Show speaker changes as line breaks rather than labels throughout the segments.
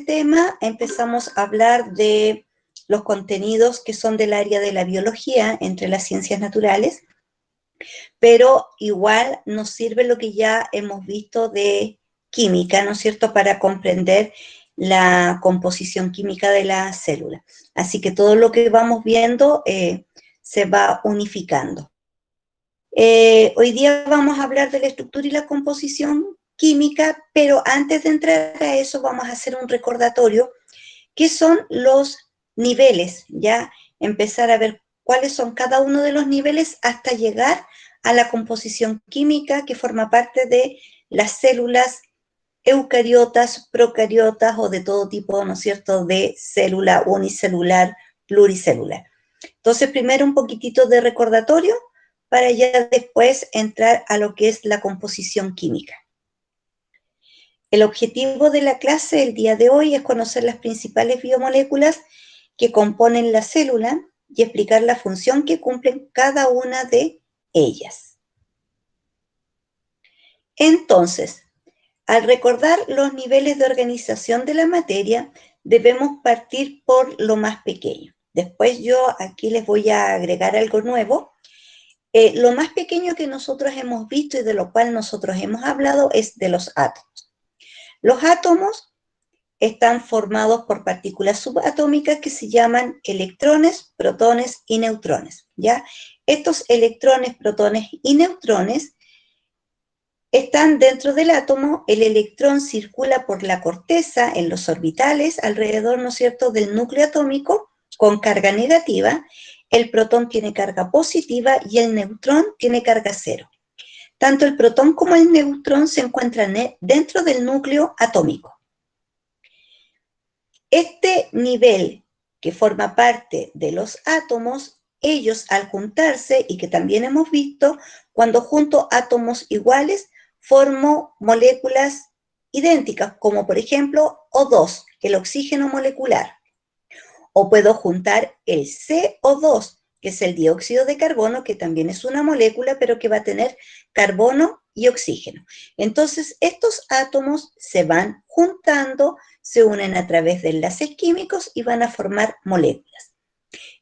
tema empezamos a hablar de los contenidos que son del área de la biología, entre las ciencias naturales, pero igual nos sirve lo que ya hemos visto de química, ¿no es cierto?, para comprender la composición química de la célula. Así que todo lo que vamos viendo se va unificando. Hoy día vamos a hablar de la estructura y la composición química, pero antes de entrar a eso vamos a hacer un recordatorio, que son los niveles, ya empezar a ver cuáles son cada uno de los niveles hasta llegar a la composición química que forma parte de las células eucariotas, procariotas o de todo tipo, ¿no es cierto?, de célula unicelular, pluricelular. Entonces, primero un poquitito de recordatorio para ya después entrar a lo que es la composición química. El objetivo de la clase el día de hoy es conocer las principales biomoléculas que componen la célula y explicar la función que cumplen cada una de ellas. Entonces, al recordar los niveles de organización de la materia, debemos partir por lo más pequeño. Después yo aquí les voy a agregar algo nuevo. Lo más pequeño que nosotros hemos visto y de lo cual nosotros hemos hablado es de los átomos. Los átomos están formados por partículas subatómicas que se llaman electrones, protones y neutrones, ¿ya? Estos electrones, protones y neutrones están dentro del átomo. El electrón circula por la corteza en los orbitales alrededor, ¿no es cierto?, del núcleo atómico con carga negativa. El protón tiene carga positiva y el neutrón tiene carga cero. Tanto el protón como el neutrón se encuentran dentro del núcleo atómico. Este nivel que forma parte de los átomos, ellos al juntarse, y que también hemos visto, cuando junto átomos iguales, formo moléculas idénticas, como por ejemplo O2, el oxígeno molecular. O puedo juntar el CO2, que es el dióxido de carbono, que también es una molécula, pero que va a tener carbono y oxígeno. Entonces, estos átomos se van juntando, se unen a través de enlaces químicos y van a formar moléculas.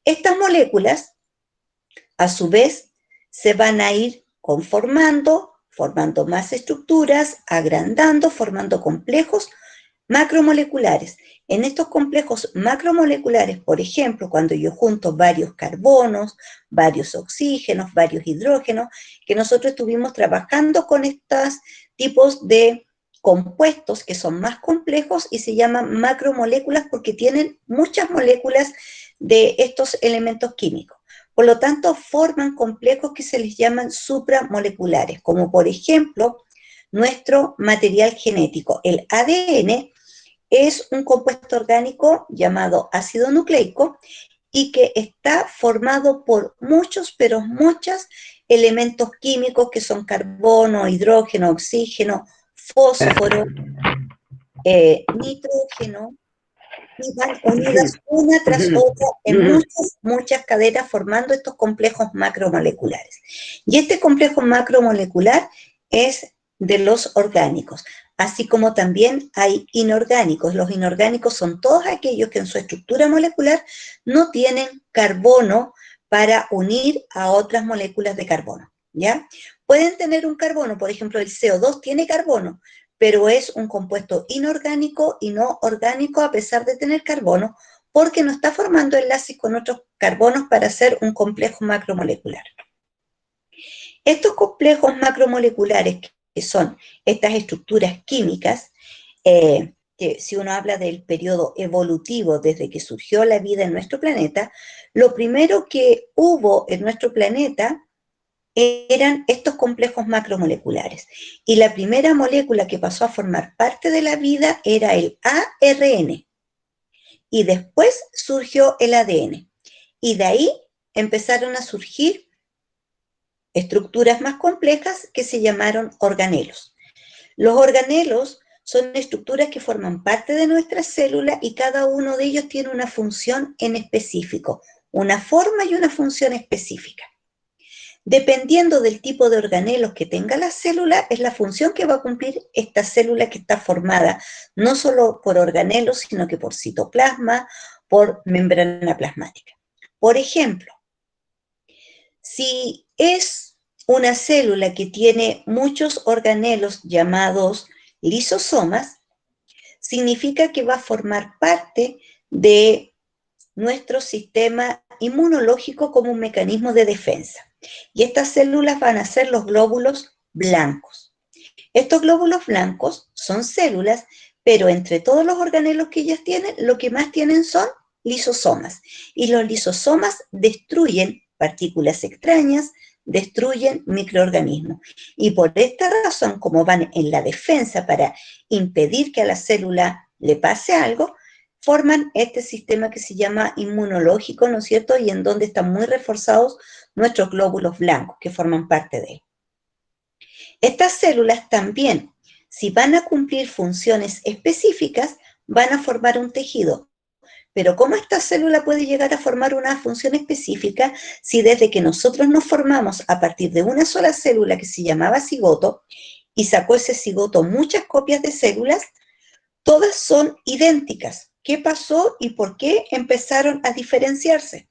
Estas moléculas, a su vez, se van a ir conformando, formando más estructuras, agrandando, formando complejos macromoleculares. En estos complejos macromoleculares, por ejemplo, cuando yo junto varios carbonos, varios oxígenos, varios hidrógenos, que nosotros estuvimos trabajando con estos tipos de compuestos que son más complejos y se llaman macromoléculas porque tienen muchas moléculas de estos elementos químicos. Por lo tanto, forman complejos que se les llaman supramoleculares, como por ejemplo nuestro material genético. El ADN es un compuesto orgánico llamado ácido nucleico y que está formado por muchos, pero muchos elementos químicos que son carbono, hidrógeno, oxígeno, fósforo, nitrógeno, y van unidas una tras otra en muchas cadenas formando estos complejos macromoleculares. Y este complejo macromolecular es de los orgánicos, así como también hay inorgánicos. Los inorgánicos son todos aquellos que en su estructura molecular no tienen carbono para unir a otras moléculas de carbono, ¿ya? Pueden tener un carbono, por ejemplo, el CO2 tiene carbono, pero es un compuesto inorgánico y no orgánico a pesar de tener carbono, porque no está formando enlaces con otros carbonos para hacer un complejo macromolecular. Estos complejos macromoleculares, que son estas estructuras químicas, que si uno habla del periodo evolutivo desde que surgió la vida en nuestro planeta, lo primero que hubo en nuestro planeta eran estos complejos macromoleculares. Y la primera molécula que pasó a formar parte de la vida era el ARN. Y después surgió el ADN. Y de ahí empezaron a surgir estructuras más complejas que se llamaron organelos. Los organelos son estructuras que forman parte de nuestra célula y cada uno de ellos tiene una función en específico, una forma y una función específica. Dependiendo del tipo de organelos que tenga la célula, es la función que va a cumplir esta célula que está formada no solo por organelos, sino que por citoplasma, por membrana plasmática. Por ejemplo, si es una célula que tiene muchos organelos llamados lisosomas, significa que va a formar parte de nuestro sistema inmunológico como un mecanismo de defensa. Y estas células van a ser los glóbulos blancos. Estos glóbulos blancos son células, pero entre todos los organelos que ellas tienen, lo que más tienen son lisosomas. Y los lisosomas destruyen partículas extrañas, destruyen microorganismos. Y por esta razón, como van en la defensa para impedir que a la célula le pase algo, forman este sistema que se llama inmunológico, ¿no es cierto? Y en donde están muy reforzados nuestros glóbulos blancos, que forman parte de él. Estas células también, si van a cumplir funciones específicas, van a formar un tejido. Pero ¿cómo esta célula puede llegar a formar una función específica si desde que nosotros nos formamos a partir de una sola célula que se llamaba cigoto y sacó ese cigoto muchas copias de células, todas son idénticas? ¿Qué pasó y por qué empezaron a diferenciarse?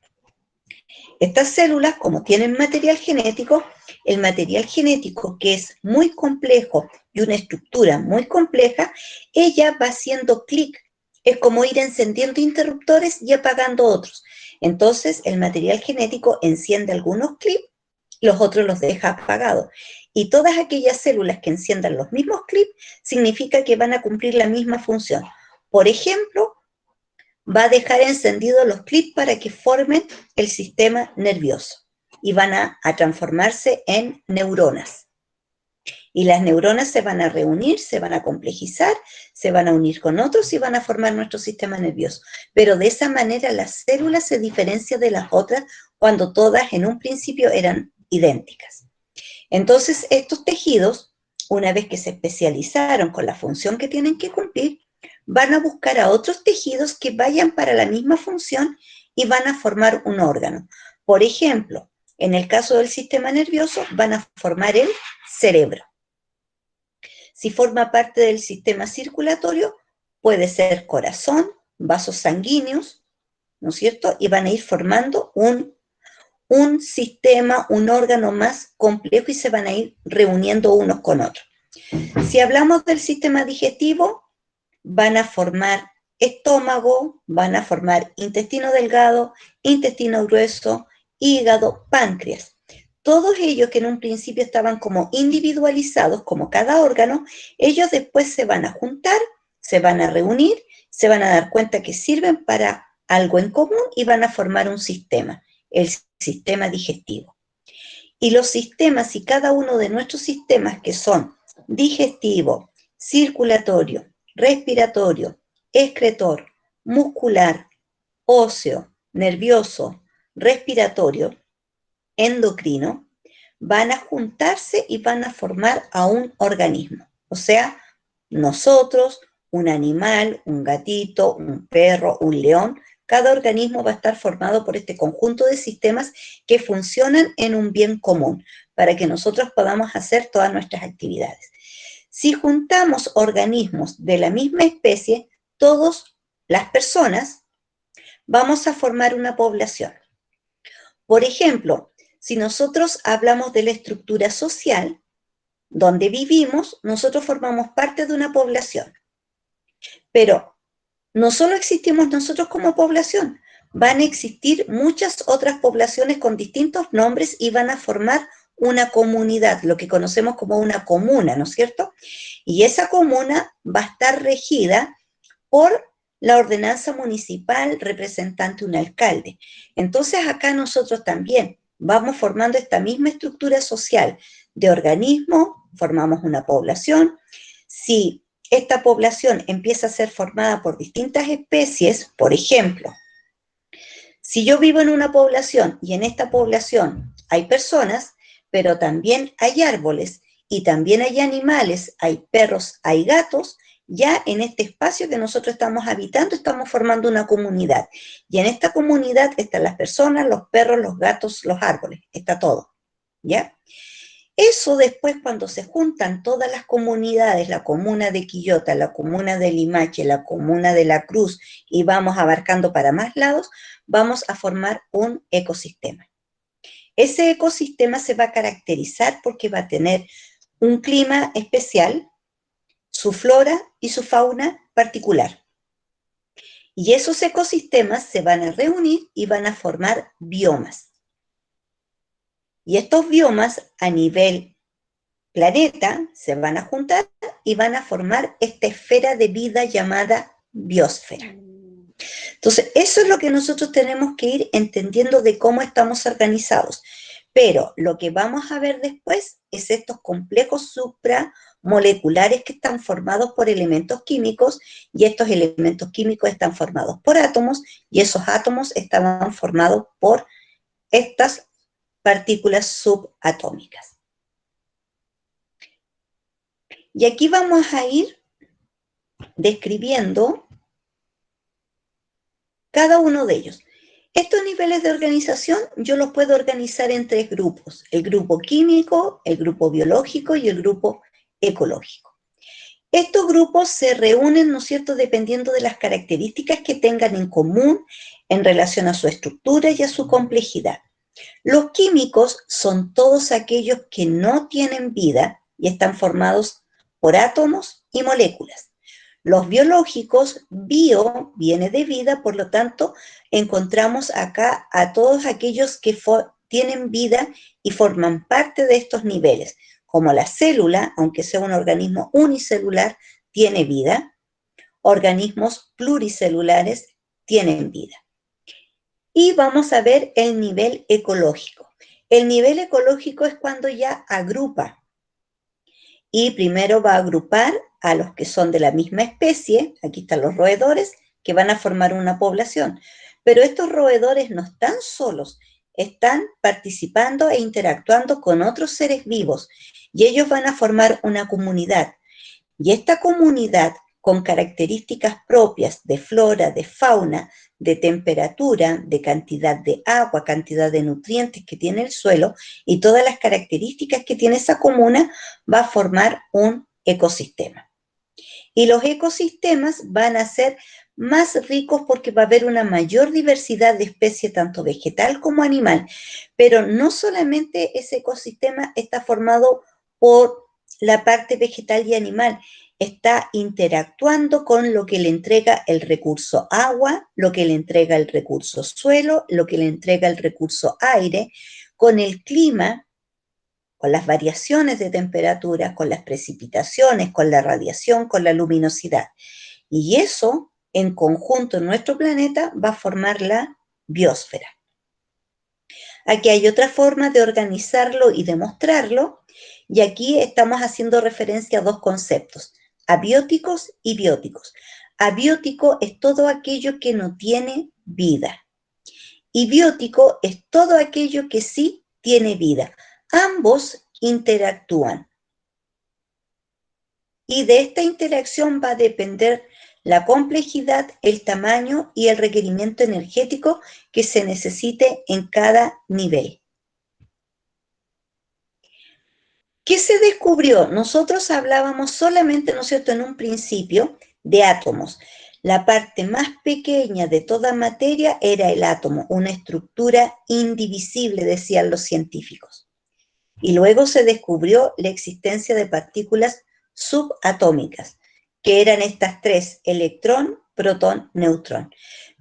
Estas células, como tienen material genético, el material genético, que es muy complejo y una estructura muy compleja, ella va haciendo clic. Es como ir encendiendo interruptores y apagando otros. Entonces, el material genético enciende algunos clips, los otros los deja apagados. Y todas aquellas células que enciendan los mismos clips significa que van a cumplir la misma función. Por ejemplo, va a dejar encendidos los clips para que formen el sistema nervioso y van a transformarse en neuronas. Y las neuronas se van a reunir, se van a complejizar, se van a unir con otros y van a formar nuestro sistema nervioso. Pero de esa manera la célula se diferencia de las otras cuando todas en un principio eran idénticas. Entonces estos tejidos, una vez que se especializaron con la función que tienen que cumplir, van a buscar a otros tejidos que vayan para la misma función y van a formar un órgano. Por ejemplo, en el caso del sistema nervioso, van a formar el cerebro. Si forma parte del sistema circulatorio, puede ser corazón, vasos sanguíneos, ¿no es cierto? Y van a ir formando un sistema, un órgano más complejo y se van a ir reuniendo unos con otros. Si hablamos del sistema digestivo, van a formar estómago, van a formar intestino delgado, intestino grueso, hígado, páncreas. Todos ellos que en un principio estaban como individualizados, como cada órgano, ellos después se van a juntar, se van a reunir, se van a dar cuenta que sirven para algo en común y van a formar un sistema, el sistema digestivo. Y los sistemas y cada uno de nuestros sistemas que son digestivo, circulatorio, respiratorio, excretor, muscular, óseo, nervioso, respiratorio, endocrino, van a juntarse y van a formar a un organismo. O sea, nosotros, un animal, un gatito, un perro, un león, cada organismo va a estar formado por este conjunto de sistemas que funcionan en un bien común para que nosotros podamos hacer todas nuestras actividades. Si juntamos organismos de la misma especie, todas las personas, vamos a formar una población. Por ejemplo, si nosotros hablamos de la estructura social, donde vivimos, nosotros formamos parte de una población. Pero no solo existimos nosotros como población, van a existir muchas otras poblaciones con distintos nombres y van a formar una comunidad, lo que conocemos como una comuna, ¿no es cierto? Y esa comuna va a estar regida por la ordenanza municipal representante un alcalde. Entonces acá nosotros también vamos formando esta misma estructura social de organismo, formamos una población. Si esta población empieza a ser formada por distintas especies, por ejemplo, si yo vivo en una población y en esta población hay personas, pero también hay árboles y también hay animales, hay perros, hay gatos, ya en este espacio que nosotros estamos habitando estamos formando una comunidad. Y en esta comunidad están las personas, los perros, los gatos, los árboles, está todo. ¿ya? Eso después, cuando se juntan todas las comunidades, la comuna de Quillota, la comuna de Limache, la comuna de La Cruz, y vamos abarcando para más lados, vamos a formar un ecosistema. Ese ecosistema se va a caracterizar porque va a tener un clima especial, su flora y su fauna particular. Y esos ecosistemas se van a reunir y van a formar biomas. Y estos biomas a nivel planeta se van a juntar y van a formar esta esfera de vida llamada biosfera. Entonces, eso es lo que nosotros tenemos que ir entendiendo de cómo estamos organizados. Pero lo que vamos a ver después es estos complejos supramoleculares que están formados por elementos químicos, y estos elementos químicos están formados por átomos, y esos átomos estaban formados por estas partículas subatómicas. Y aquí vamos a ir describiendo cada uno de ellos. Estos niveles de organización yo los puedo organizar en 3 grupos: el grupo químico, el grupo biológico y el grupo ecológico. Estos grupos se reúnen, ¿no es cierto?, dependiendo de las características que tengan en común en relación a su estructura y a su complejidad. Los químicos son todos aquellos que no tienen vida y están formados por átomos y moléculas. Los biológicos, bio viene de vida, por lo tanto, encontramos acá a todos aquellos que tienen vida y forman parte de estos niveles, como la célula, aunque sea un organismo unicelular, tiene vida. Organismos pluricelulares tienen vida. Y vamos a ver el nivel ecológico. El nivel ecológico es cuando ya agrupa, y primero va a agrupar a los que son de la misma especie. Aquí están los roedores, que van a formar una población. Pero estos roedores no están solos, están participando e interactuando con otros seres vivos, y ellos van a formar una comunidad. Y esta comunidad, con características propias de flora, de fauna, de temperatura, de cantidad de agua, cantidad de nutrientes que tiene el suelo y todas las características que tiene esa comuna, va a formar un ecosistema. Y los ecosistemas van a ser más ricos porque va a haber una mayor diversidad de especies, tanto vegetal como animal. Pero no solamente ese ecosistema está formado por la parte vegetal y animal, está interactuando con lo que le entrega el recurso agua, lo que le entrega el recurso suelo, lo que le entrega el recurso aire, con el clima, con las variaciones de temperatura, con las precipitaciones, con la radiación, con la luminosidad. Y eso, en conjunto en nuestro planeta, va a formar la biosfera. Aquí hay otra forma de organizarlo y de mostrarlo, y aquí estamos haciendo referencia a 2 conceptos: abióticos y bióticos. Abiótico es todo aquello que no tiene vida, y biótico es todo aquello que sí tiene vida. Ambos interactúan, y de esta interacción va a depender la complejidad, el tamaño y el requerimiento energético que se necesite en cada nivel. ¿Qué se descubrió? Nosotros hablábamos solamente, ¿no es cierto?, en un principio de átomos. La parte más pequeña de toda materia era el átomo, una estructura indivisible, decían los científicos. Y luego se descubrió la existencia de partículas subatómicas, que eran estas 3: electrón, protón, neutrón.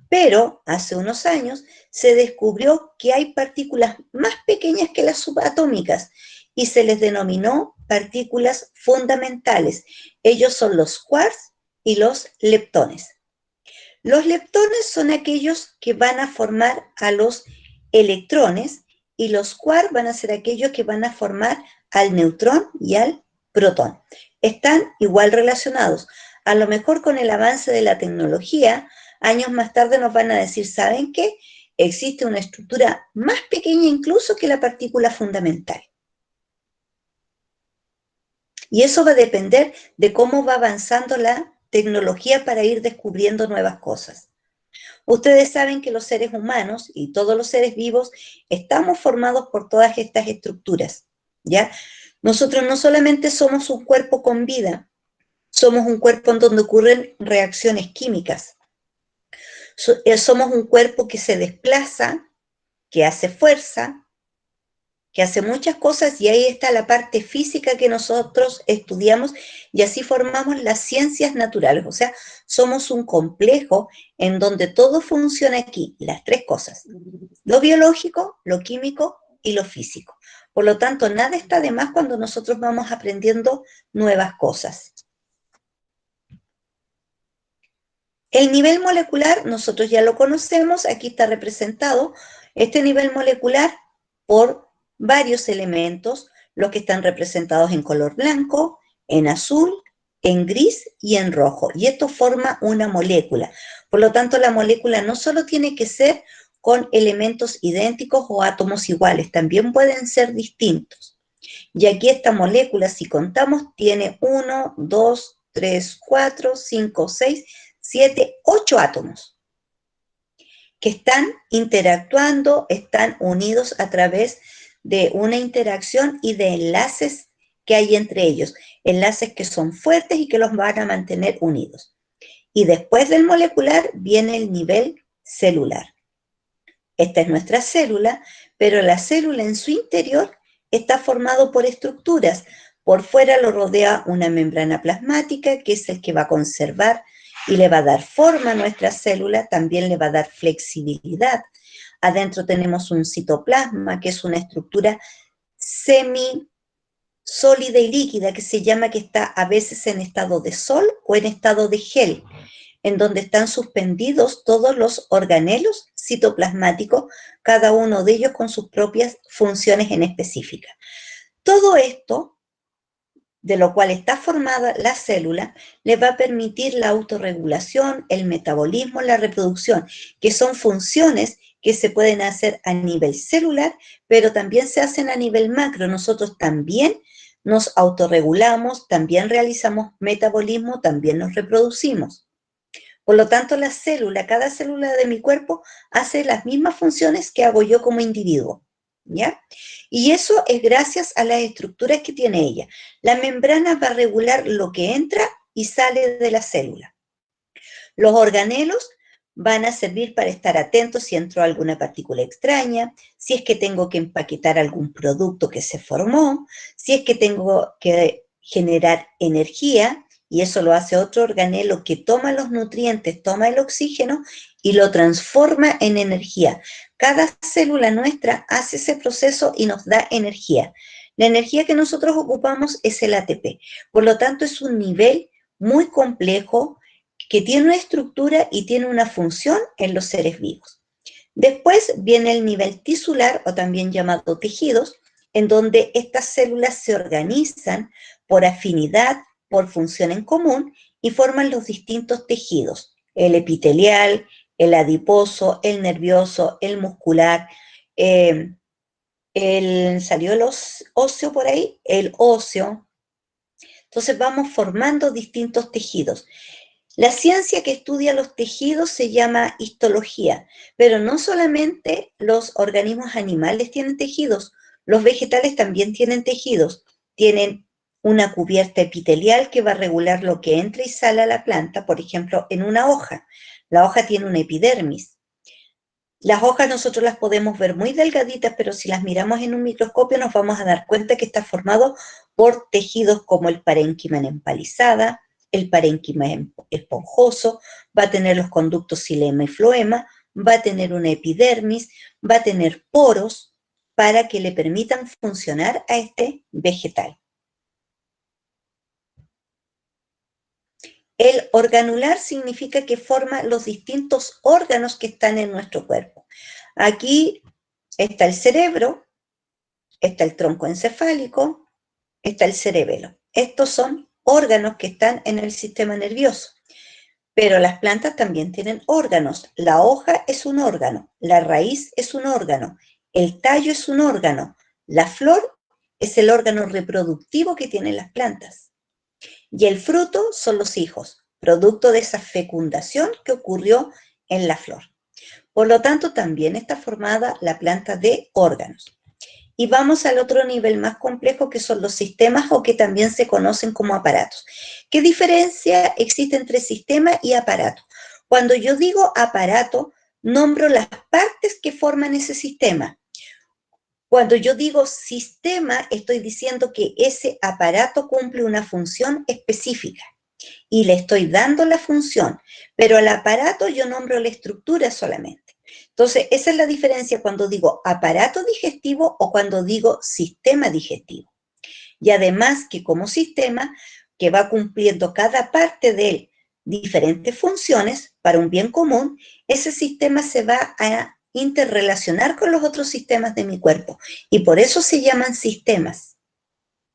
Pero hace unos años se descubrió que hay partículas más pequeñas que las subatómicas, y se les denominó partículas fundamentales. Ellos son los quarks y los leptones. Los leptones son aquellos que van a formar a los electrones, y los quarks van a ser aquellos que van a formar al neutrón y al protón. Están igual relacionados. A lo mejor con el avance de la tecnología, años más tarde nos van a decir, ¿saben qué? Existe una estructura más pequeña incluso que la partícula fundamental. Y eso va a depender de cómo va avanzando la tecnología para ir descubriendo nuevas cosas. Ustedes saben que los seres humanos y todos los seres vivos estamos formados por todas estas estructuras, ¿ya? Nosotros no solamente somos un cuerpo con vida, somos un cuerpo en donde ocurren reacciones químicas. Somos un cuerpo que se desplaza, que hace fuerza, que hace muchas cosas, y ahí está la parte física que nosotros estudiamos y así formamos las ciencias naturales. O sea, somos un complejo en donde todo funciona aquí, las tres cosas: lo biológico, lo químico y lo físico. Por lo tanto, nada está de más cuando nosotros vamos aprendiendo nuevas cosas. El nivel molecular, nosotros ya lo conocemos, aquí está representado este nivel molecular por varios elementos, los que están representados en color blanco, en azul, en gris y en rojo. Y esto forma una molécula. Por lo tanto, la molécula no solo tiene que ser con elementos idénticos o átomos iguales, también pueden ser distintos. Y aquí esta molécula, si contamos, tiene 1, 2, 3, 4, 5, 6, 7, 8 átomos que están interactuando, están unidos a través de una interacción y de enlaces que hay entre ellos, enlaces que son fuertes y que los van a mantener unidos. Y después del molecular viene el nivel celular. Esta es nuestra célula, pero la célula en su interior está formado por estructuras. Por fuera lo rodea una membrana plasmática, que es el que va a conservar y le va a dar forma a nuestra célula, también le va a dar flexibilidad. Adentro tenemos un citoplasma, que es una estructura semisólida y líquida, que se llama, que está a veces en estado de sol o en estado de gel, en donde están suspendidos todos los organelos citoplasmáticos, cada uno de ellos con sus propias funciones en específica. Todo esto, de lo cual está formada la célula, le va a permitir la autorregulación, el metabolismo, la reproducción, que son funciones que se pueden hacer a nivel celular, pero también se hacen a nivel macro. Nosotros también nos autorregulamos, también realizamos metabolismo, también nos reproducimos. Por lo tanto, la célula, cada célula de mi cuerpo hace las mismas funciones que hago yo como individuo, ¿ya? Y eso es gracias a las estructuras que tiene ella. La membrana va a regular lo que entra y sale de la célula. Los organelos van a servir para estar atentos si entró alguna partícula extraña, si es que tengo que empaquetar algún producto que se formó, si es que tengo que generar energía, y eso lo hace otro organelo que toma los nutrientes, toma el oxígeno y lo transforma en energía. Cada célula nuestra hace ese proceso y nos da energía. La energía que nosotros ocupamos es el ATP. Por lo tanto, es un nivel muy complejo que tiene una estructura y tiene una función en los seres vivos. Después viene el nivel tisular, o también llamado tejidos, en donde estas células se organizan por afinidad, por función en común, y forman los distintos tejidos: el epitelial, el adiposo, el nervioso, el muscular, salió el óseo por ahí, el óseo. Entonces vamos formando distintos tejidos. La ciencia que estudia los tejidos se llama histología, pero no solamente los organismos animales tienen tejidos, los vegetales también tienen tejidos. Tienen una cubierta epitelial que va a regular lo que entra y sale a la planta, por ejemplo, en una hoja. La hoja tiene una epidermis. Las hojas nosotros las podemos ver muy delgaditas, pero si las miramos en un microscopio nos vamos a dar cuenta que está formado por tejidos como el parénquima en empalizada, el parénquima esponjoso, va a tener los conductos xilema y floema, va a tener una epidermis, va a tener poros para que le permitan funcionar a este vegetal. El organular significa que forma los distintos órganos que están en nuestro cuerpo. Aquí está el cerebro, está el tronco encefálico, está el cerebelo. Estos son órganos que están en el sistema nervioso. Pero las plantas también tienen órganos. La hoja es un órgano, la raíz es un órgano, el tallo es un órgano, la flor es el órgano reproductivo que tienen las plantas. Y el fruto son los hijos, producto de esa fecundación que ocurrió en la flor. Por lo tanto, también está formada la planta de órganos. Y vamos al otro nivel más complejo, que son los sistemas, o que también se conocen como aparatos. ¿Qué diferencia existe entre sistema y aparato? Cuando yo digo aparato, nombro las partes que forman ese sistema. Cuando yo digo sistema, estoy diciendo que ese aparato cumple una función específica y le estoy dando la función, pero al aparato yo nombro la estructura solamente. Entonces, esa es la diferencia cuando digo aparato digestivo o cuando digo sistema digestivo. Y además que como sistema, que va cumpliendo cada parte de él diferentes funciones para un bien común, ese sistema se va a interrelacionar con los otros sistemas de mi cuerpo. Y por eso se llaman sistemas,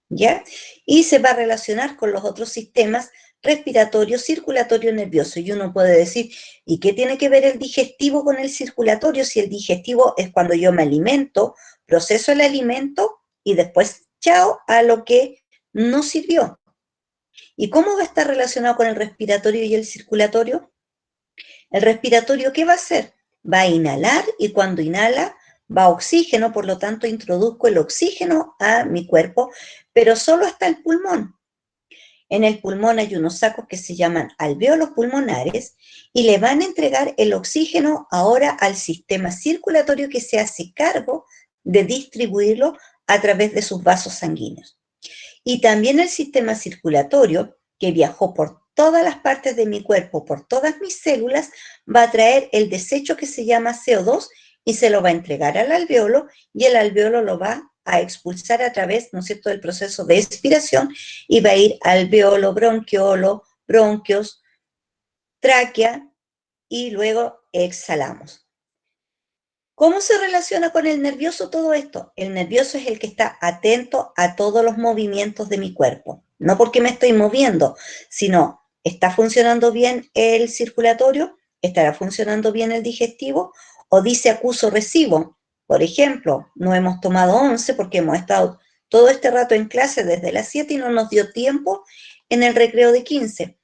¿ya? Y se va a relacionar con los otros sistemas respiratorio, circulatorio, nervioso. Y uno puede decir, ¿y qué tiene que ver el digestivo con el circulatorio? Si el digestivo es cuando yo me alimento, proceso el alimento y después, chao, a lo que no sirvió. ¿Y cómo va a estar relacionado con el respiratorio y el circulatorio? El respiratorio, ¿qué va a hacer? Va a inhalar y cuando inhala va oxígeno, por lo tanto introduzco el oxígeno a mi cuerpo, pero solo hasta el pulmón. En el pulmón hay unos sacos que se llaman alvéolos pulmonares y le van a entregar el oxígeno ahora al sistema circulatorio, que se hace cargo de distribuirlo a través de sus vasos sanguíneos. Y también el sistema circulatorio, que viajó por todas las partes de mi cuerpo, por todas mis células, va a traer el desecho que se llama CO2 y se lo va a entregar al alvéolo, y el alvéolo lo va a expulsar a través, ¿no es cierto?, del proceso de expiración, y va a ir alvéolo, bronquiolo, bronquios, tráquea, y luego exhalamos. ¿Cómo se relaciona con el nervioso todo esto? El nervioso es el que está atento a todos los movimientos de mi cuerpo. No porque me estoy moviendo, sino ¿está funcionando bien el circulatorio? ¿Estará funcionando bien el digestivo? O dice acuso recibo. Por ejemplo, no hemos tomado 11 porque hemos estado todo este rato en clase desde las 7 y no nos dio tiempo en el recreo de 15.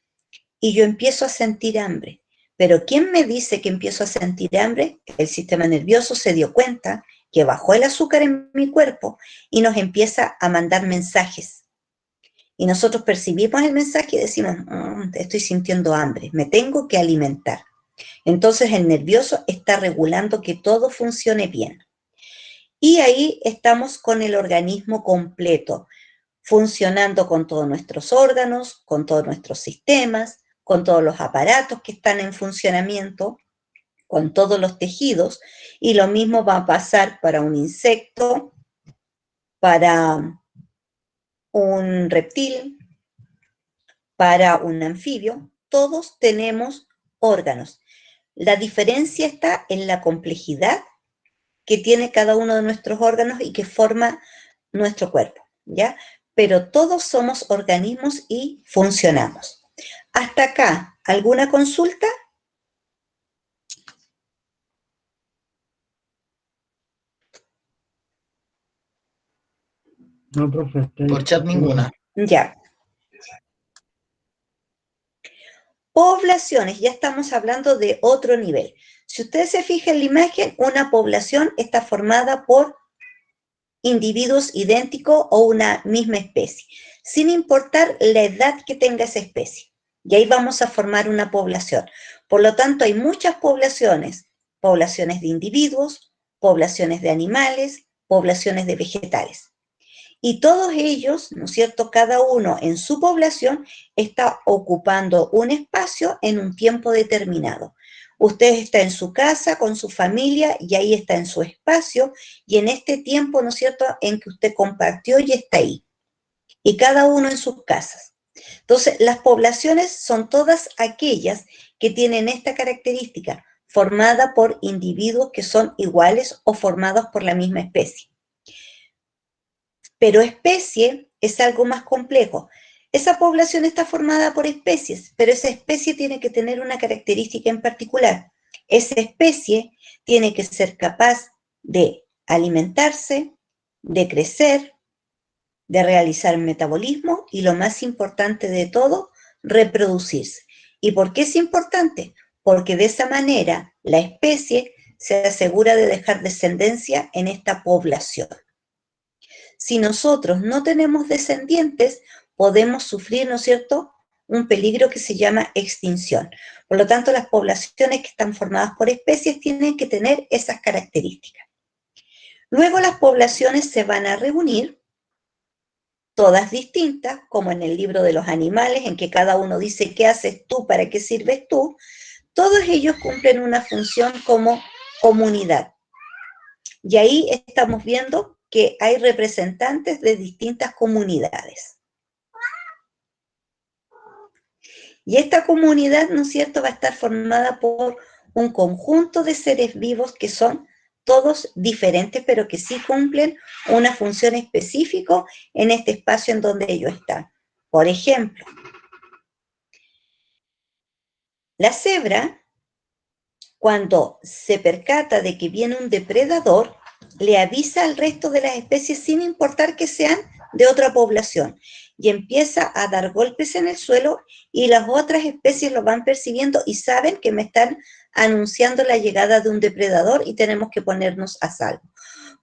Y yo empiezo a sentir hambre. Pero ¿quién me dice que empiezo a sentir hambre? El sistema nervioso se dio cuenta que bajó el azúcar en mi cuerpo y nos empieza a mandar mensajes. Y nosotros percibimos el mensaje y decimos, estoy sintiendo hambre, me tengo que alimentar. Entonces el nervioso está regulando que todo funcione bien. Y ahí estamos con el organismo completo, funcionando con todos nuestros órganos, con todos nuestros sistemas, con todos los aparatos que están en funcionamiento, con todos los tejidos, y lo mismo va a pasar para un insecto, para un reptil, para un anfibio. Todos tenemos órganos. La diferencia está en la complejidad que tiene cada uno de nuestros órganos y que forma nuestro cuerpo, ¿ya? Pero todos somos organismos y funcionamos. Hasta acá, ¿alguna consulta?
No, profe,
Por chat ninguna.
Ya. Poblaciones, ya estamos hablando de otro nivel. Si ustedes se fijan en la imagen, una población está formada por individuos idénticos o una misma especie, sin importar la edad que tenga esa especie. Y ahí vamos a formar una población. Por lo tanto, hay muchas poblaciones, poblaciones de individuos, poblaciones de animales, poblaciones de vegetales. Y todos ellos, ¿no es cierto?, cada uno en su población está ocupando un espacio en un tiempo determinado. Usted está en su casa con su familia y ahí está en su espacio y en este tiempo, ¿no es cierto?, en que usted compartió y está ahí. Y cada uno en sus casas. Entonces, las poblaciones son todas aquellas que tienen esta característica, formada por individuos que son iguales o formados por la misma especie. Pero especie es algo más complejo. Esa población está formada por especies, pero esa especie tiene que tener una característica en particular. Esa especie tiene que ser capaz de alimentarse, de crecer, de realizar metabolismo y, lo más importante de todo, reproducirse. ¿Y por qué es importante? porque de esa manera la especie se asegura de dejar descendencia en esta población. Si nosotros no tenemos descendientes, podemos sufrir, ¿no es cierto?, un peligro que se llama extinción. Por lo tanto, las poblaciones que están formadas por especies tienen que tener esas características. Luego las poblaciones se van a reunir, todas distintas, como en el libro de los animales, en que cada uno dice qué haces tú, para qué sirves tú. Todos ellos cumplen una función como comunidad. Y ahí estamos viendo que hay representantes de distintas comunidades. Y esta comunidad, ¿no es cierto?, va a estar formada por un conjunto de seres vivos que son todos diferentes, pero que sí cumplen una función específica en este espacio en donde ellos están. Por ejemplo, la cebra, cuando se percata de que viene un depredador, le avisa al resto de las especies sin importar que sean de otra población y empieza a dar golpes en el suelo y las otras especies lo van percibiendo y saben que me están anunciando la llegada de un depredador y tenemos que ponernos a salvo.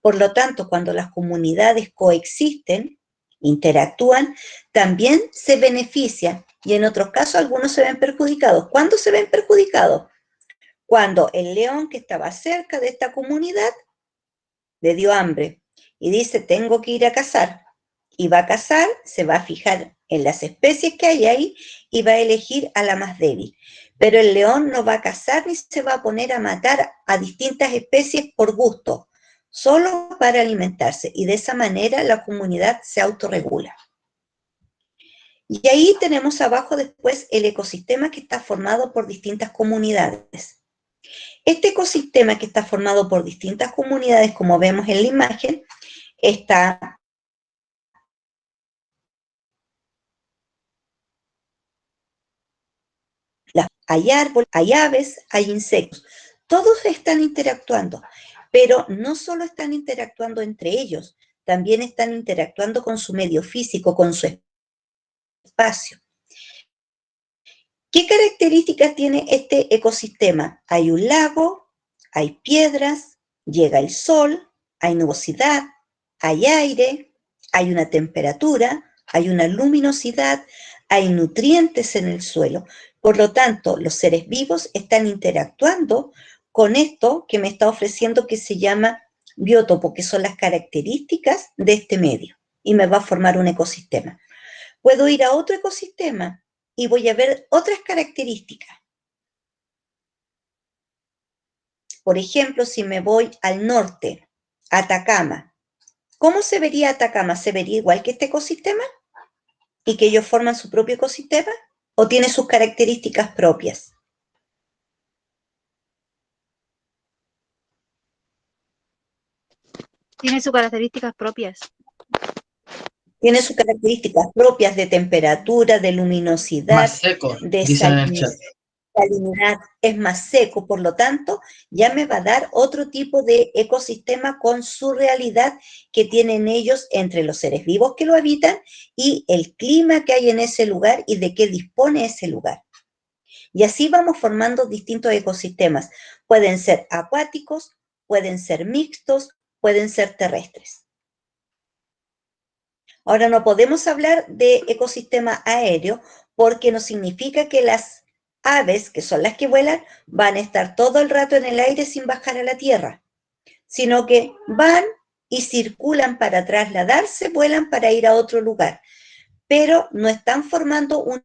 Por lo tanto, cuando las comunidades coexisten, interactúan, también se benefician y en otros casos algunos se ven perjudicados. ¿Cuándo se ven perjudicados? Cuando el león que estaba cerca de esta comunidad le dio hambre y dice, tengo que ir a cazar. Y va a cazar, se va a fijar en las especies que hay ahí y va a elegir a la más débil. Pero el león no va a cazar ni se va a poner a matar a distintas especies por gusto, solo para alimentarse. Y de esa manera la comunidad se autorregula. Y ahí tenemos abajo después el ecosistema que está formado por distintas comunidades. Este ecosistema que está formado por distintas comunidades, como vemos en la imagen, hay árboles, hay aves, hay insectos. Todos están interactuando, pero no solo están interactuando entre ellos, también están interactuando con su medio físico, con su espacio. ¿Qué características tiene este ecosistema? Hay un lago, hay piedras, llega el sol, hay nubosidad, hay aire, hay una temperatura, hay una luminosidad, hay nutrientes en el suelo. Por lo tanto, los seres vivos están interactuando con esto que me está ofreciendo que se llama biótopo, que son las características de este medio, y me va a formar un ecosistema. Puedo ir a otro ecosistema y voy a ver otras características. Por ejemplo, si me voy al norte, Atacama, ¿cómo se vería Atacama? ¿Se vería igual que este ecosistema? ¿Y que ellos forman su propio ecosistema? ¿O tiene sus características propias?
Tiene sus características propias.
Tiene sus características propias de temperatura, de luminosidad,
más seco,
de
dicen en el chat.
salinidad, es más seco, por lo tanto, ya me va a dar otro tipo de ecosistema con su realidad que tienen ellos entre los seres vivos que lo habitan y el clima que hay en ese lugar y de qué dispone ese lugar. Y así vamos formando distintos ecosistemas. Pueden ser acuáticos, pueden ser mixtos, pueden ser terrestres. Ahora, no podemos hablar de ecosistema aéreo porque no significa que las aves, que son las que vuelan, van a estar todo el rato en el aire sin bajar a la tierra, sino que van y circulan para trasladarse, vuelan para ir a otro lugar, pero no están formando un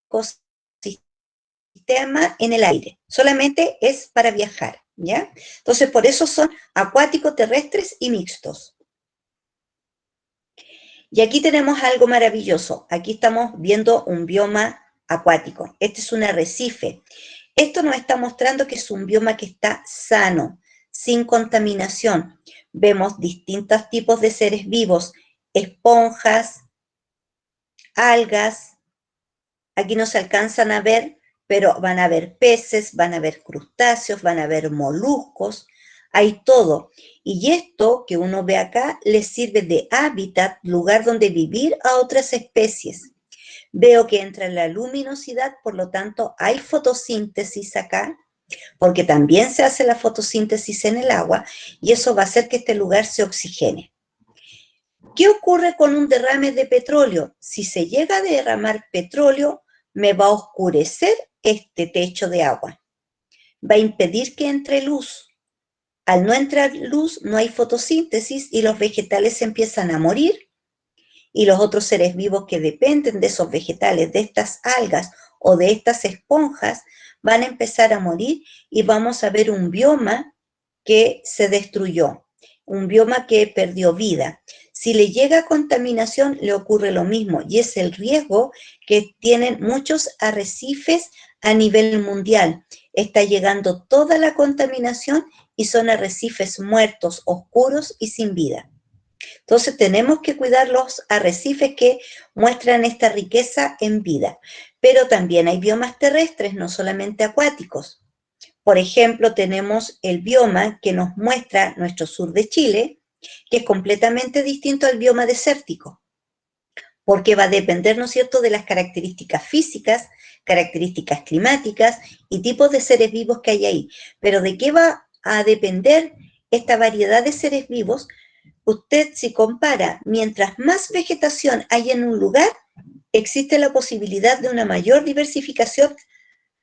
ecosistema en el aire, solamente es para viajar, ¿ya? Entonces, por eso son acuáticos, terrestres y mixtos. Y aquí tenemos algo maravilloso. Aquí estamos viendo un bioma acuático. Este es un arrecife. Esto nos está mostrando que es un bioma que está sano, sin contaminación. Vemos distintos tipos de seres vivos, esponjas, algas. Aquí no se alcanzan a ver, pero van a haber peces, van a haber crustáceos, van a haber moluscos. Hay todo. Y esto que uno ve acá les sirve de hábitat, lugar donde vivir a otras especies. Veo que entra la luminosidad, por lo tanto hay fotosíntesis acá, porque también se hace la fotosíntesis en el agua, y eso va a hacer que este lugar se oxigene. ¿Qué ocurre con un derrame de petróleo? Si se llega a derramar petróleo, me va a oscurecer este techo de agua. Va a impedir que entre luz. Al no entrar luz, no hay fotosíntesis y los vegetales empiezan a morir, y los otros seres vivos que dependen de esos vegetales, de estas algas o de estas esponjas, van a empezar a morir y vamos a ver un bioma que se destruyó, un bioma que perdió vida. Si le llega contaminación, le ocurre lo mismo, y es el riesgo que tienen muchos arrecifes a nivel mundial. Está llegando toda la contaminación y son arrecifes muertos, oscuros y sin vida. Entonces tenemos que cuidar los arrecifes que muestran esta riqueza en vida. Pero también hay biomas terrestres, no solamente acuáticos. Por ejemplo, tenemos el bioma que nos muestra nuestro sur de Chile, que es completamente distinto al bioma desértico, porque va a depender, ¿no es cierto?, de las características físicas, características climáticas y tipos de seres vivos que hay ahí. Pero ¿de qué va a depender esta variedad de seres vivos? Usted, si compara, mientras más vegetación hay en un lugar, existe la posibilidad de una mayor diversificación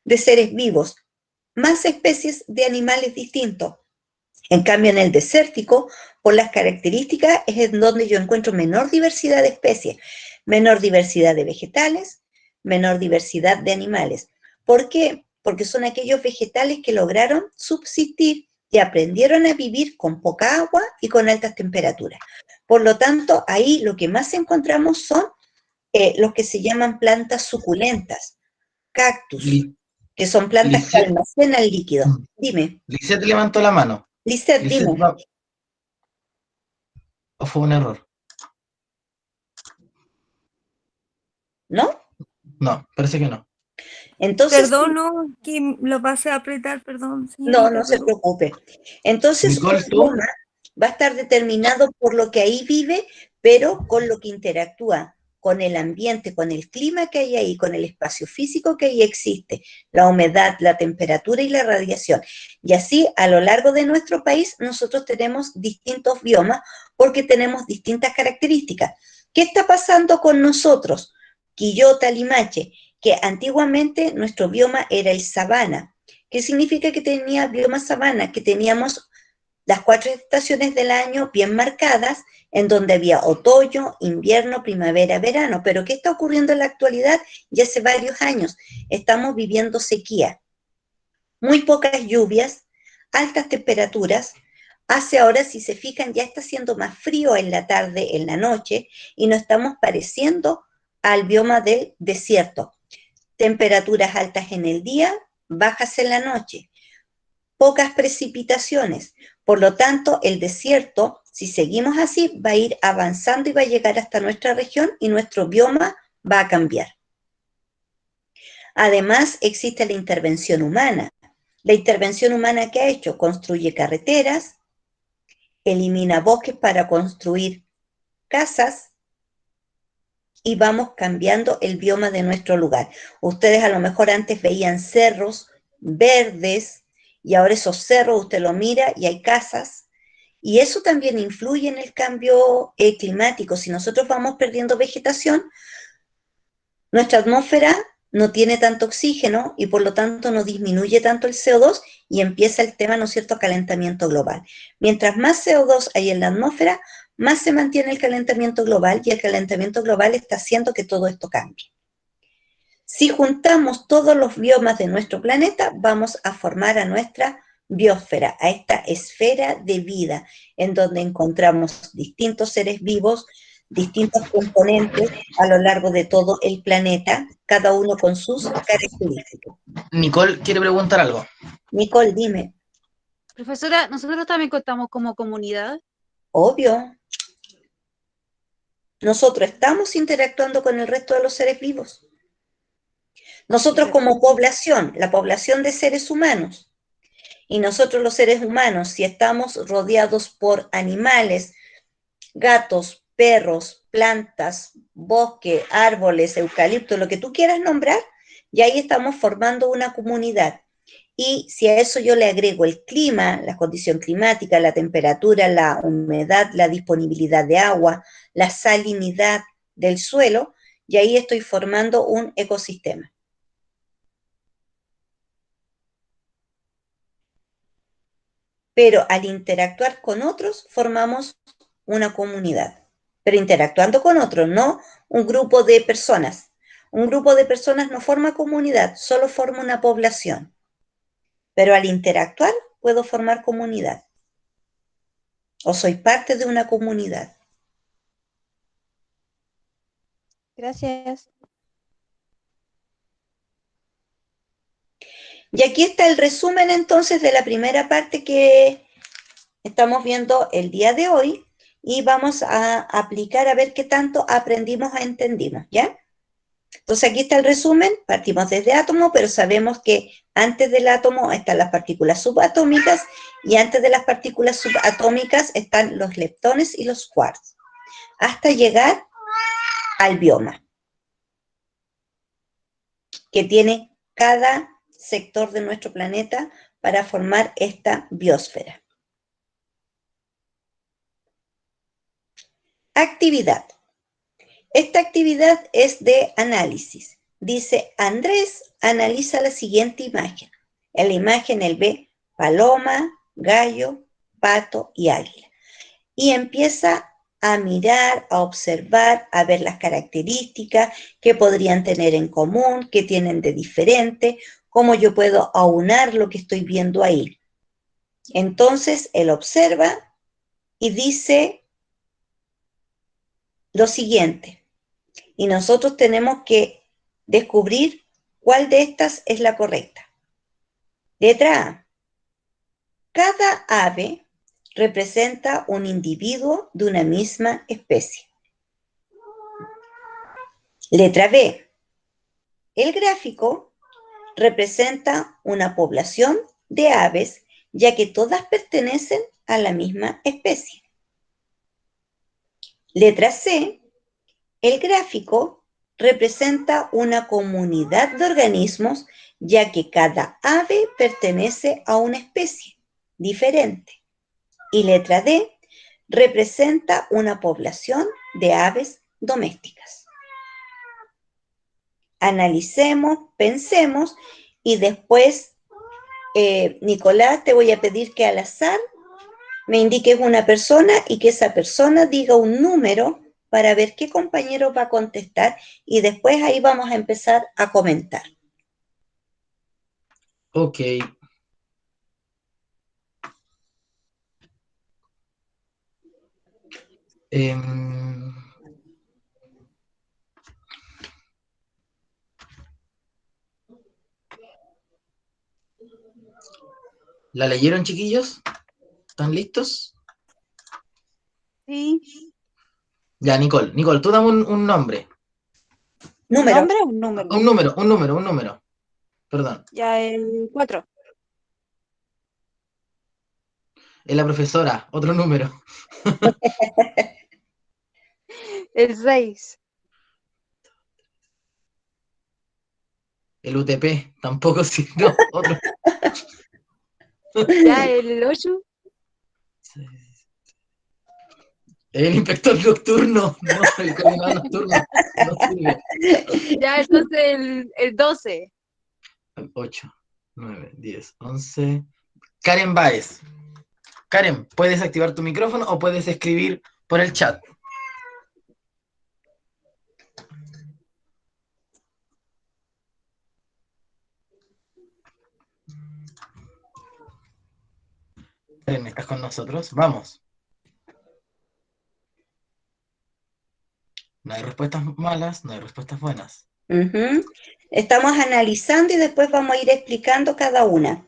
de seres vivos, más especies de animales distintos. En cambio, en el desértico, por las características, es en donde yo encuentro menor diversidad de especies, menor diversidad de vegetales, menor diversidad de animales. ¿Por qué? Porque son aquellos vegetales que lograron subsistir y aprendieron a vivir con poca agua y con altas temperaturas. Por lo tanto, ahí lo que más encontramos son los que se llaman plantas suculentas, cactus, que son plantas que
Lisette,
almacenan líquido. Dime.
Lisette levantó la mano.
Lisette, dime.
¿O fue un error?
¿No?
No, parece que no.
Entonces,
Perdón, no, que lo pasé a apretar, perdón,
no,
señorita.
no se preocupe. Entonces,
Nicole,
su
¿tú?
bioma va a estar determinado por lo que ahí vive, pero con lo que interactúa, con el ambiente, con el clima que hay ahí, con el espacio físico que ahí existe, la humedad, la temperatura y la radiación. Y así, a lo largo de nuestro país, nosotros tenemos distintos biomas porque tenemos distintas características. ¿Qué está pasando con nosotros? Quillota, Limache, que antiguamente nuestro bioma era el sabana. ¿Qué significa que tenía bioma sabana? Que teníamos las 4 estaciones del año bien marcadas, en donde había otoño, invierno, primavera, verano. Pero ¿qué está ocurriendo en la actualidad? Ya hace varios años estamos viviendo sequía, muy pocas lluvias, altas temperaturas. Hace ahora, si se fijan, ya está haciendo más frío en la tarde, en la noche, y nos estamos pareciendo al bioma del desierto. Temperaturas altas en el día, bajas en la noche, pocas precipitaciones. Por lo tanto, el desierto, si seguimos así, va a ir avanzando y va a llegar hasta nuestra región y nuestro bioma va a cambiar. Además, existe la intervención humana. La intervención humana que ha hecho, construye carreteras, elimina bosques para construir casas, y vamos cambiando el bioma de nuestro lugar. Ustedes a lo mejor antes veían cerros verdes, y ahora esos cerros usted lo mira y hay casas, y eso también influye en el cambio climático. Si nosotros vamos perdiendo vegetación, nuestra atmósfera no tiene tanto oxígeno y por lo tanto no disminuye tanto el CO2 y empieza el tema, ¿no es cierto?, calentamiento global. Mientras más CO2 hay en la atmósfera, más se mantiene el calentamiento global, y el calentamiento global está haciendo que todo esto cambie. Si juntamos todos los biomas de nuestro planeta, vamos a formar a nuestra biosfera, a esta esfera de vida, en donde encontramos distintos seres vivos, distintos componentes a lo largo de todo el planeta, cada uno con sus características.
Nicole quiere preguntar algo.
Nicole, dime.
Profesora, nosotros también contamos como comunidad.
Obvio. Nosotros estamos interactuando con el resto de los seres vivos. Nosotros como población, la población de seres humanos, y nosotros los seres humanos, si estamos rodeados por animales, gatos, perros, plantas, bosque, árboles, eucalipto, lo que tú quieras nombrar, y ahí estamos formando una comunidad. Y si a eso yo le agrego el clima, la condición climática, la temperatura, la humedad, la disponibilidad de agua, la salinidad del suelo, y ahí estoy formando un ecosistema. Pero al interactuar con otros, formamos una comunidad. Pero interactuando con otros, no un grupo de personas. Un grupo de personas no forma comunidad, solo forma una población. Pero al interactuar, puedo formar comunidad. O soy parte de una comunidad.
Gracias.
Y aquí está el resumen entonces de la primera parte que estamos viendo el día de hoy y vamos a aplicar a ver qué tanto aprendimos o entendimos, ¿ya? Entonces aquí está el resumen, partimos desde átomo, pero sabemos que antes del átomo están las partículas subatómicas y antes de las partículas subatómicas están los leptones y los quarks, hasta llegar al bioma, que tiene cada sector de nuestro planeta para formar esta biosfera. Actividad. Esta actividad es de análisis. Dice, Andrés analiza la siguiente imagen. En la imagen él ve paloma, gallo, pato y águila. Y empieza a mirar, a observar, a ver las características que podrían tener en común, qué tienen de diferente, cómo yo puedo aunar lo que estoy viendo ahí. Entonces él observa y dice lo siguiente. Y nosotros tenemos que descubrir cuál de estas es la correcta. Letra A. Cada ave representa un individuo de una misma especie. Letra B. El gráfico representa una población de aves, ya que todas pertenecen a la misma especie. Letra C. El gráfico representa una comunidad de organismos, ya que cada ave pertenece a una especie diferente. Y letra D representa una población de aves domésticas. Analicemos, pensemos y después, Nicolás, te voy a pedir que al azar me indiques una persona y que esa persona diga un número para ver qué compañero va a contestar y después ahí vamos a empezar a comentar.
Ok. Em, ¿La leyeron, chiquillos? ¿Están listos?
Sí.
Ya, Nicole. Nicole, tú dame un nombre.
¿Un
Número.
nombre o un número?
Un número. Perdón.
Ya el 4.
Es la profesora, otro número.
El 6.
El UTP, tampoco sí, no, otro.
Ya el 8.
El inspector nocturno, no, el coordinador nocturno, no sirve.
Ya entonces el 12.
8, 9, 10, 11. Karen Baez. Karen, ¿puedes activar tu micrófono o puedes escribir por el chat? Karen, ¿estás con nosotros? Vamos. No hay respuestas malas, no hay respuestas buenas.
Estamos analizando y después vamos a ir explicando cada una.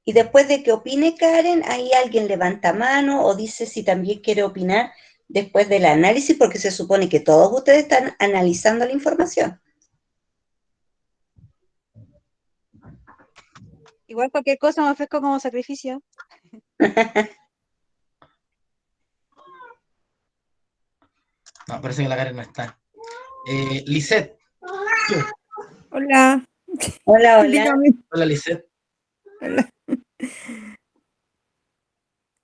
Y después de que opine Karen, ahí alguien levanta mano o dice si también quiere opinar después del análisis, porque se supone que todos ustedes están analizando la información.
Igual cualquier cosa me ofrezco como sacrificio.
No, parece que la Karen no está. Lisette, tú.
Hola.
Hola, hola.
Dígame.
Hola, Lisette.
Hola.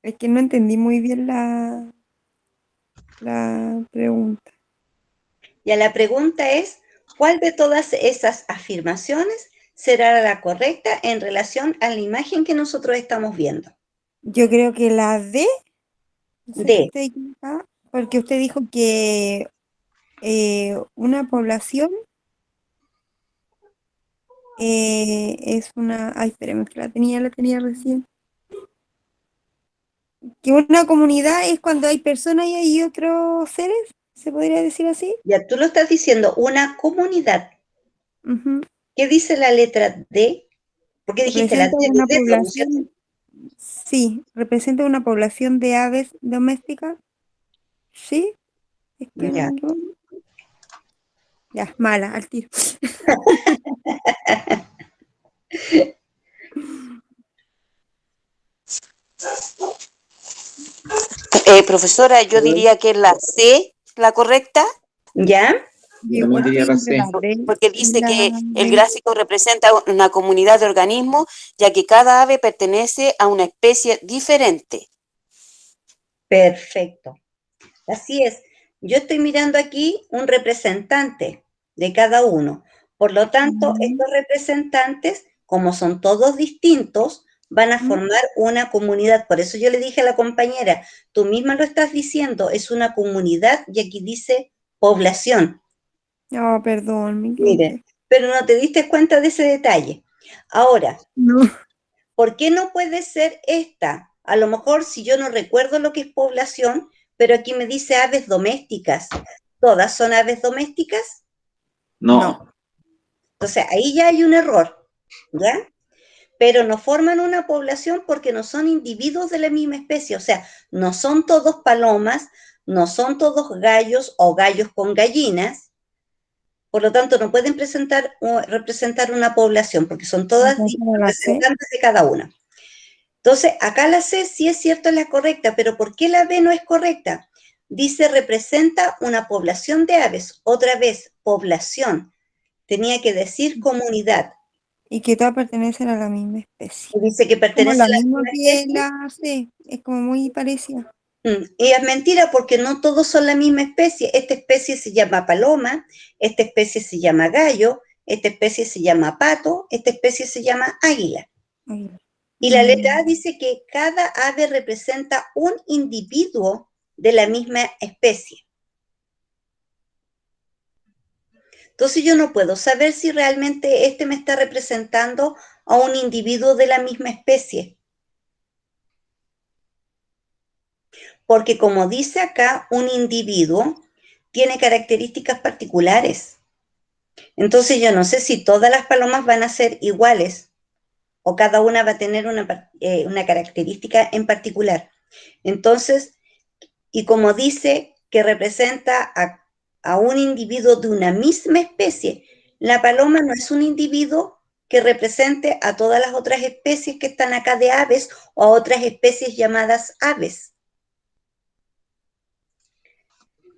Es que no entendí muy bien la pregunta.
Ya la pregunta es, ¿cuál de todas esas afirmaciones será la correcta en relación a la imagen que nosotros estamos viendo?
Yo creo que la D, no sé si
D.
estoy equivocada, porque usted dijo que una población es una... Ay, espérame, que la tenía recién. Que una comunidad es cuando hay personas y hay otros seres, ¿se podría decir así?
Ya tú lo estás diciendo, una comunidad.
Ujú.
¿Qué dice la letra D? Porque dijiste la D
Representa
de
una
dedo, ¿no es cierto?
población, sí, representa una población de aves domésticas, sí, es que
Ya.
ya, mala, al tiro.
Profesora, yo diría que es la C, la correcta,
¿Ya?
Yo
Yo también
igual
diría
estoy
la
entre
C.
la D
porque
y
dice que
la
el
B.
gráfico representa una comunidad de organismos, ya que cada ave pertenece a una especie diferente.
Perfecto. Así es. Yo estoy mirando aquí un representante de cada uno. Por lo tanto, estos representantes, como son todos distintos, van a formar una comunidad. Por eso yo le dije a la compañera, tú misma lo estás diciendo, es una comunidad y aquí dice población.
Oh, perdón, me
Mire,
equivoqué.
pero no te diste cuenta de ese detalle. Ahora,
No,
¿por qué no puede ser esta? A lo mejor si yo no recuerdo lo que es población, pero aquí me dice aves domésticas. ¿Todas son aves domésticas?
No.
Entonces ahí ya hay un error, ¿ya? Pero no forman una población porque no son individuos de la misma especie, o sea, no son todos palomas, no son todos gallos o gallos con gallinas, por lo tanto no pueden representar una población porque son todas
entonces era la C.
representantes de cada una. Entonces, acá la C sí es cierto, es la correcta, pero ¿por qué la B no es correcta? Dice representa una población de aves. Otra vez, población. Tenía que decir comunidad.
Y que todas pertenecen a la misma especie.
Y dice que
Como
pertenece
la
a la
misma
misma
que
especie.
la C, es como muy parecida.
Y es mentira porque no todos son la misma especie. Esta especie se llama paloma, esta especie se llama gallo, esta especie se llama pato, esta especie se llama águila.
Ahí.
Y la letra A dice que cada ave representa un individuo de la misma especie. Entonces yo no puedo saber si realmente este me está representando a un individuo de la misma especie. Porque como dice acá, un individuo tiene características particulares. Entonces yo no sé si todas las palomas van a ser iguales o cada una va a tener una característica en particular. Entonces, y como dice que representa a un individuo de una misma especie, la paloma no es un individuo que represente a todas las otras especies que están acá de aves o a otras especies llamadas aves.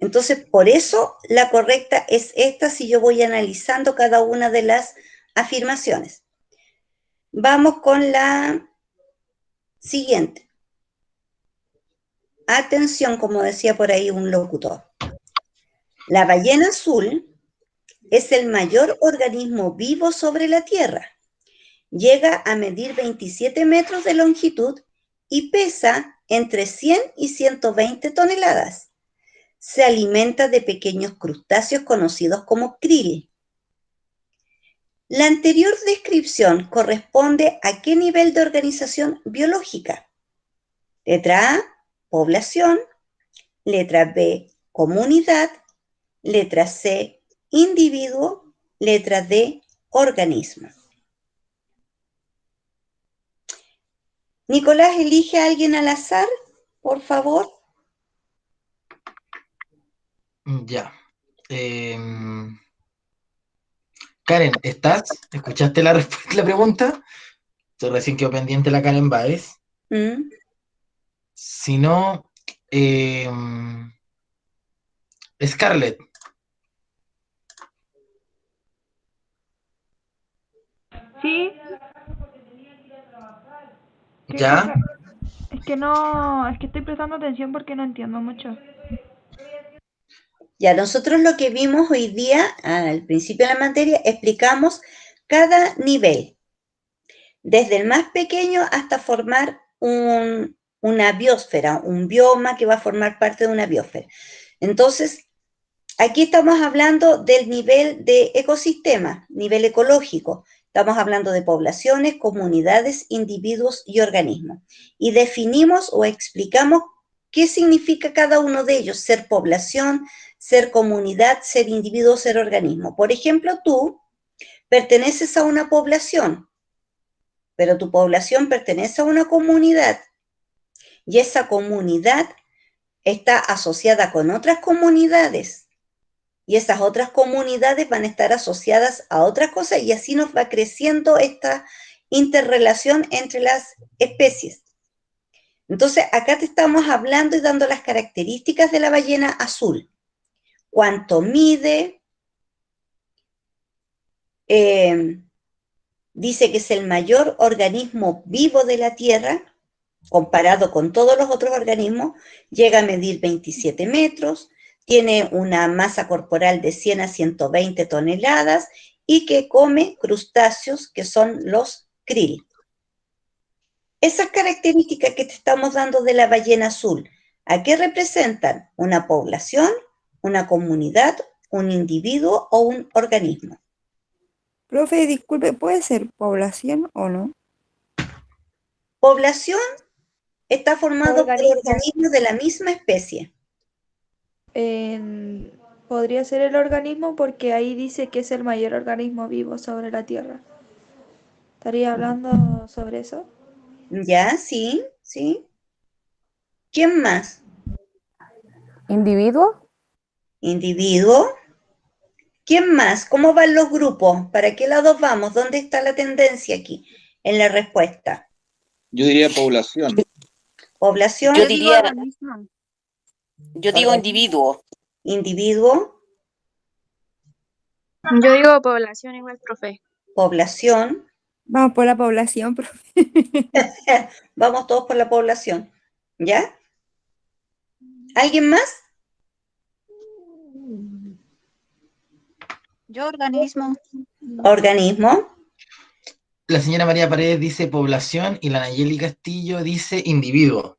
Entonces, por eso la correcta es esta si yo voy analizando cada una de las afirmaciones. Vamos con la siguiente. Atención, como decía por ahí un locutor. La ballena azul es el mayor organismo vivo sobre la Tierra. Llega a medir 27 metros de longitud y pesa entre 100 y 120 toneladas. Se alimenta de pequeños crustáceos conocidos como krill. La anterior descripción corresponde a qué nivel de organización biológica. Letra A, población. Letra B, comunidad. Letra C, individuo. Letra D, organismo. Nicolás, elige a alguien al azar, por favor.
Ya. Karen, ¿estás? ¿Escuchaste la pregunta? Yo recién quedó pendiente la Karen Baez.
¿Mm?
Si no, Scarlett.
Sí, ¿qué
¿Ya?
cosa? Es que no, es que estoy prestando atención porque no entiendo mucho.
Ya, nosotros lo que vimos hoy día, al principio de la materia, explicamos cada nivel, desde el más pequeño hasta formar una biosfera, un bioma que va a formar parte de una biosfera. Entonces, aquí estamos hablando del nivel de ecosistema, nivel ecológico. Estamos hablando de poblaciones, comunidades, individuos y organismos. Y definimos o explicamos qué significa cada uno de ellos, ser población, ser comunidad, ser individuo, ser organismo. Por ejemplo, tú perteneces a una población, pero tu población pertenece a una comunidad y esa comunidad está asociada con otras comunidades y esas otras comunidades van a estar asociadas a otras cosas y así nos va creciendo esta interrelación entre las especies. Entonces, acá te estamos hablando y dando las características de la ballena azul. Cuánto mide, dice que es el mayor organismo vivo de la Tierra, comparado con todos los otros organismos, llega a medir 27 metros, tiene una masa corporal de 100 a 120 toneladas y que come crustáceos que son los krill. Esas características que te estamos dando de la ballena azul, ¿a qué representan? ¿Una población, una comunidad, un individuo o un organismo?
Profe, disculpe, ¿puede ser población o no?
Población está formado por
Organismo.
organismos de la misma especie.
Podría ser el organismo porque ahí dice que es el mayor organismo vivo sobre la Tierra. ¿Estaría hablando sobre eso?
¿Ya? Sí, sí. ¿Quién más?
¿Individuo?
Individuo. ¿Quién más? ¿Cómo van los grupos? ¿Para qué lados vamos? ¿Dónde está la tendencia aquí en la respuesta?
Yo diría población.
Población.
Yo diría,
organismo.
yo digo individuo.
Individuo.
Yo digo población igual, profe.
Población.
Vamos por la población, profe.
Vamos todos por la población. ¿Ya? ¿Alguien más?
Yo organismo.
Organismo.
La señora María Paredes dice población y la Nayeli Castillo dice individuo.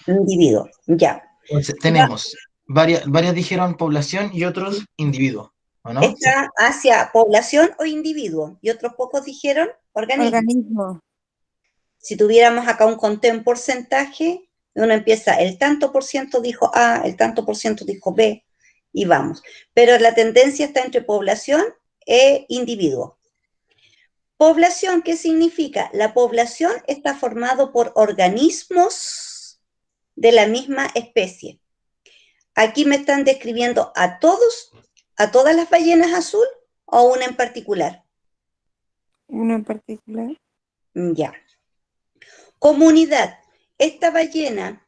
Individuo. Ya.
Entonces, tenemos varias dijeron población y otros individuo, ¿o no?
Está hacia población o individuo. Y otros pocos dijeron organismo.
Organismo.
Si tuviéramos acá un conteo en porcentaje, uno empieza, el tanto por ciento dijo A, el tanto por ciento dijo B, y vamos. Pero la tendencia está entre población e individuo. Población, ¿qué significa? La población está formado por organismos de la misma especie. Aquí me están describiendo a todos, a todas las ballenas azul o una en particular.
Uno en particular.
Ya. Comunidad. Esta ballena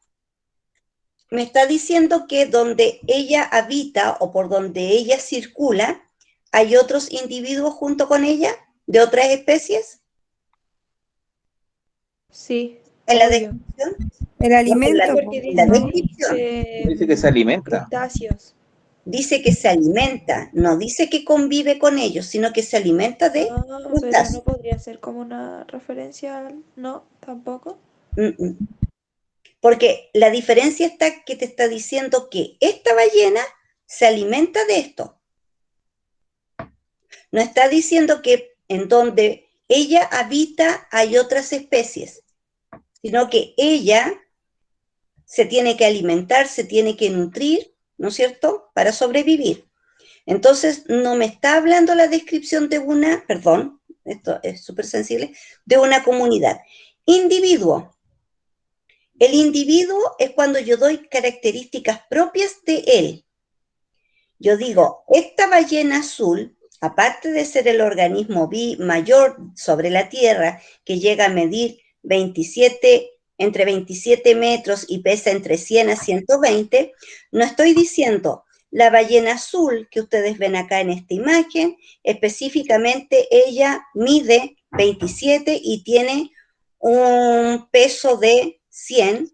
me está diciendo que donde ella habita o por donde ella circula, ¿hay otros individuos junto con ella de otras especies?
Sí.
¿En la
obvio.
descripción?
El alimento.
No,
Porque
en la
dice,
descripción.
Dice que se alimenta.
crustáceos.
Dice que se alimenta, no dice que convive con ellos, sino que se alimenta de
Ah, pero
crustáceos.
no podría ser como una referencia no, tampoco.
Porque la diferencia está que te está diciendo que esta ballena se alimenta de esto. No está diciendo que en donde ella habita hay otras especies, sino que ella se tiene que alimentar, se tiene que nutrir, ¿no es cierto?, para sobrevivir. Entonces, no me está hablando la descripción de una, perdón, esto es súper sensible, de una comunidad. Individuo. El individuo es cuando yo doy características propias de él. Yo digo, esta ballena azul, aparte de ser el organismo mayor sobre la Tierra, que llega a medir entre 27 metros y pesa entre 100 a 120, no estoy diciendo, La ballena azul que ustedes ven acá en esta imagen, específicamente ella mide 27 y tiene un peso de 100,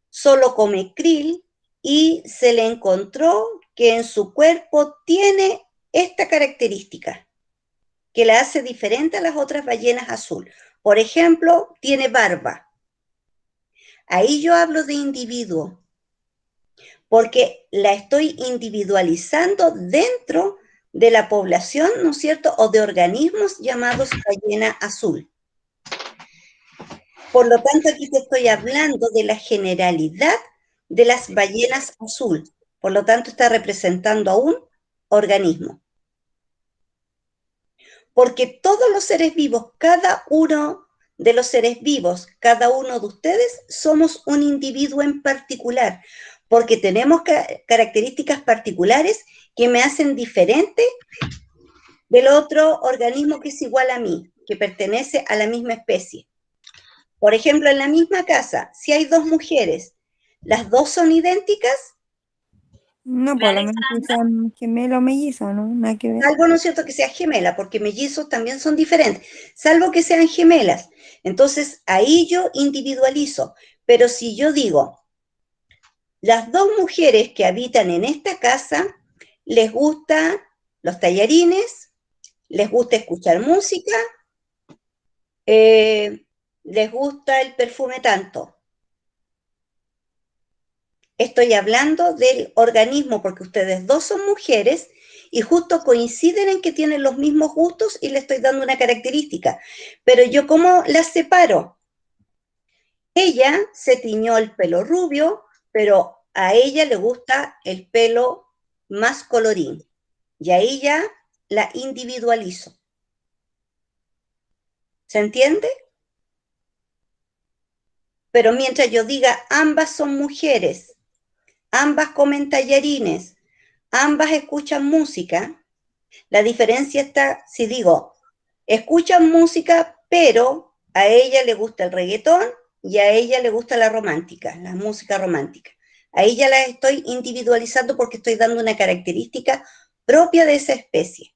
solo come krill y se le encontró que en su cuerpo tiene esta característica que la hace diferente a las otras ballenas azul. Por ejemplo, tiene barba. Ahí yo hablo de individuo, porque la estoy individualizando dentro de la población, ¿no es cierto?, o de organismos llamados ballena azul. Por lo tanto, aquí te estoy hablando de la generalidad de las ballenas azul. Por lo tanto, está representando a un organismo. Porque todos los seres vivos, cada uno de los seres vivos, cada uno de ustedes, somos un individuo en particular, porque tenemos características particulares que me hacen diferente del otro organismo que es igual a mí, que pertenece a la misma especie. Por ejemplo, en la misma casa, si hay dos mujeres, ¿las dos son idénticas?
No, por lo menos que sean gemelo o mellizo, ¿no? Nada que ver.
Salvo, ¿no es cierto?, que sea gemela, porque mellizos también son diferentes, salvo que sean gemelas. Entonces, ahí yo individualizo. Pero si yo digo, las dos mujeres que habitan en esta casa, les gustan los tallarines, les gusta escuchar música, les gusta el perfume tanto. Estoy hablando del organismo porque ustedes dos son mujeres y justo coinciden en que tienen los mismos gustos y le estoy dando una característica. Pero yo, ¿cómo las separo? Ella se tiñó el pelo rubio, pero a ella le gusta el pelo más colorín. Y a ella la individualizo. ¿Se entiende? Pero mientras yo diga ambas son mujeres, ambas comen tallarines, ambas escuchan música, la diferencia está, si digo, escuchan música, pero a ella le gusta el reggaetón y a ella le gusta la romántica, la música romántica. Ahí ya la estoy individualizando porque estoy dando una característica propia de esa especie.